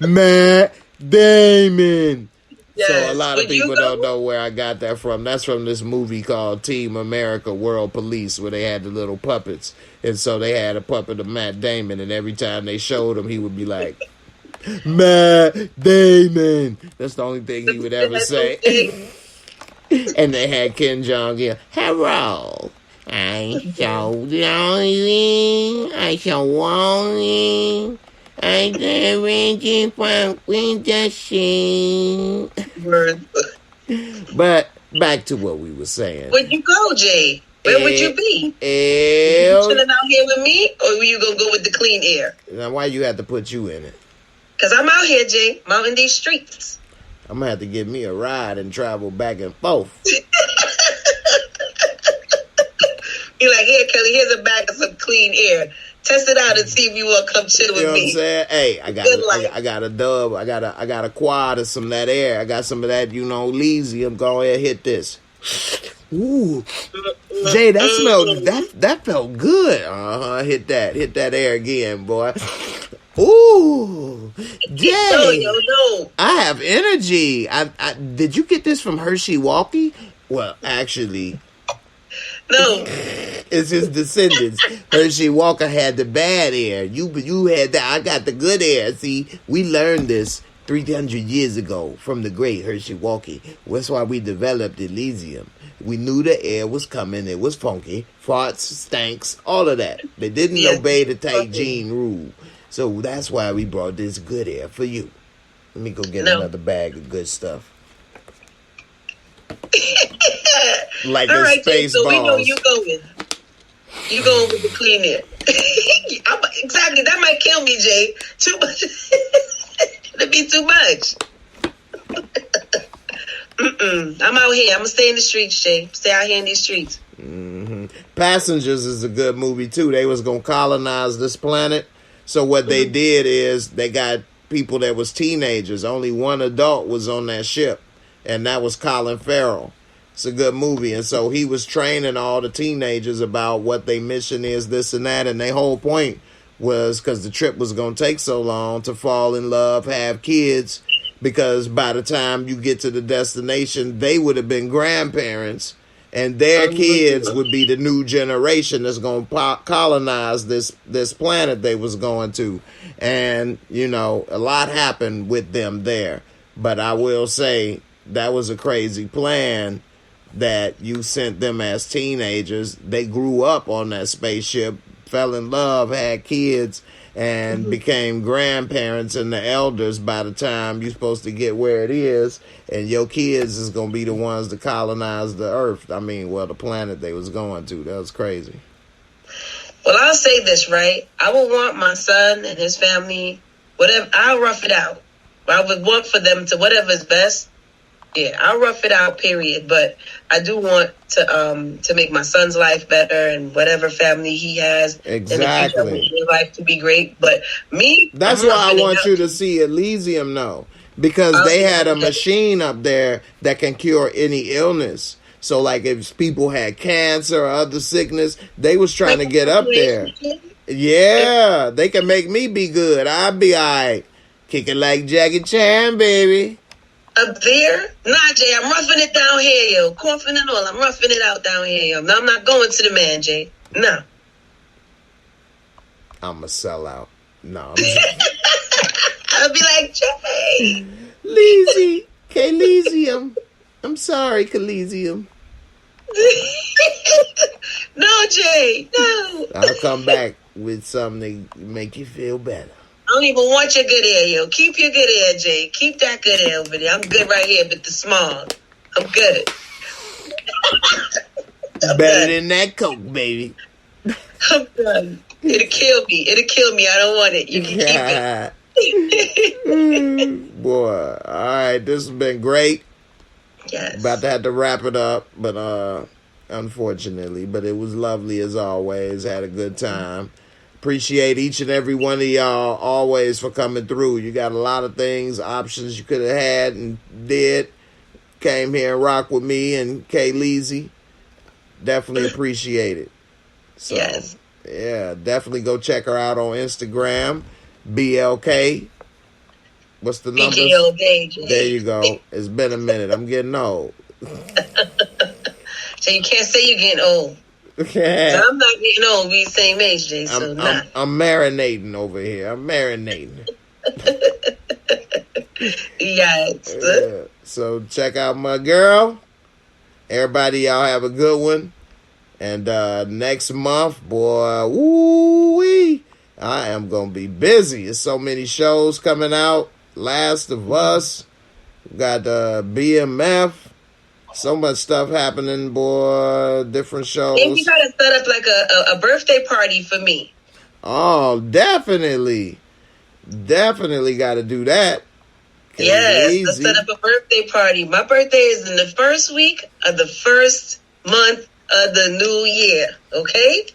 Matt Damon. Yes. So a lot of people don't know where I got that from. That's from this movie called Team America World Police, where they had the little puppets. And so they had a puppet of Matt Damon, and every time they showed him, he would be like, Matt Damon. That's the only thing he would ever say. And they had Kim Jong-il. Hello. I'm so lonely. I'm so lonely. I'm drinking from winter scene. But back to what we were saying. Where'd you go, Jay? Where would you be? You chilling out here with me, or were you gonna go with the clean air? Now, why you had to put you in it? Because I'm out here, Jay. I'm out in these streets. I'm going to have to give me a ride and travel back and forth. You're like, here, Kelly, here's a bag of some clean air. Test it out and see if you want to come chill with me. You know what I'm saying? Hey, I got a dub. I got a quad of some of that air. I got some of that, Elysium. Go ahead, hit this. Ooh. Jay, that felt good. Hit that air again, boy. Ooh, Jay, no. I have energy. Did you get this from Hershey Walkie? Well, actually, No. It's his descendants. Hershey Walker had the bad hair. You had that. I got the good hair. See, we learned this 300 years ago from the great Hershey Walker. That's why we developed Elysium. We knew the air was coming. It was funky. Farts, stanks, all of that. They didn't obey the tight gene rule. So that's why we brought this good air for you. Let me go get another bag of good stuff. Like all the right, space so balls. we know you going. You going with the clean air. Exactly. That might kill me, Jay. Too much. It'd be too much. I'm out here. I'm going to stay in the streets, Jay. Stay out here in these streets. Mm-hmm. Passengers is a good movie, too. They was going to colonize this planet. So what they did is they got people that was teenagers. Only one adult was on that ship, and that was Colin Farrell. It's a good movie. And so he was training all the teenagers about what their mission is, this and that. And their whole point was, because the trip was going to take so long, to fall in love, have kids, because by the time you get to the destination, they would have been grandparents, and their kids would be the new generation that's going to colonize this planet they was going to. And, you know, a lot happened with them there. But I will say that was a crazy plan that you sent them as teenagers. They grew up on that spaceship, fell in love, had kids, and became grandparents and the elders by the time you're supposed to get where it is. And your kids is going to be the ones to colonize the earth. I mean, well, the planet they was going to. That was crazy. Well, I'll say this, right? I would want my son and his family, whatever, I'll rough it out. I would want for them to whatever's best. Yeah, I'll rough it out, period. But I do want to make my son's life better, and whatever family he has exactly in the future, his life to be great. But me, that's why I want you to see Elysium now, because they had a machine up there that can cure any illness. So, like, if people had cancer or other sickness, they was trying to get up there. Yeah, they can make me be good. I'll be all right. Kicking like Jackie Chan, baby. Up there? Nah, Jay, I'm roughing it down here, yo. Coughing and all. I'm roughing it out down here, yo. No, I'm not going to the man, Jay. No. I'm a sellout. No. I'll be like, Jay. Leezy. K-Lysium. I'm sorry, Coliseum. No, Jay. No. I'll come back with something to make you feel better. I don't even want your good air, yo. Keep your good air, Jay. Keep that good air over there. I'm good right here with the smog. I'm good. Better than that Coke, baby. I'm done. It'll kill me. It'll kill me. I don't want it. You can keep it. Boy. All right. This has been great. Yes. About to have to wrap it up, but unfortunately. But it was lovely as always. Had a good time. Appreciate each and every one of y'all always for coming through. You got a lot of things, options you could have had and did. Came here and rocked with me and K-Leezy. Definitely appreciate it. So, yes. Yeah, definitely go check her out on Instagram. BLK. What's the number? There you go. It's been a minute. I'm getting old. So you can't say you're getting old. Okay. So I'm not getting old. We the same age, Jay. So I'm marinating over here. I'm marinating. Yes. Yeah. So check out my girl. Everybody, y'all have a good one. And next month, boy, woo-wee, I am going to be busy. There's so many shows coming out. Last of Us. We got BMF. So much stuff happening, boy. Different shows. And you got to set up like a birthday party for me. Oh, definitely. Definitely got to do that. Yes, let's set up a birthday party. My birthday is in the first week of the first month of the new year. Okay?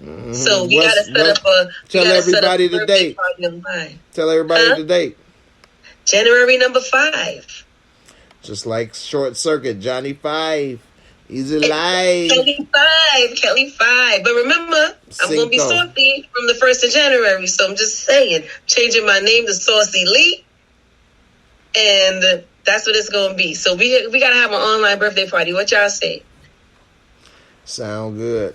Mm-hmm. So we got to set up a Tell everybody the date. Tell everybody the date. January number 5. Just like Short Circuit, Johnny 5. He's alive. Kelly 5. But remember, I'm going to be saucy from the 1st of January. So I'm just saying, changing my name to Saucy Lee. And that's what it's going to be. So we got to have an online birthday party. What y'all say? Sound good.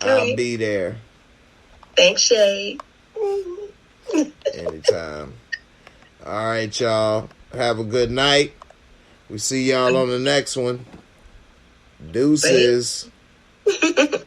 All I'll right. be there Thanks, Shay. anytime. All right, y'all. Have a good night. We see y'all on the next one. Deuces. Bye.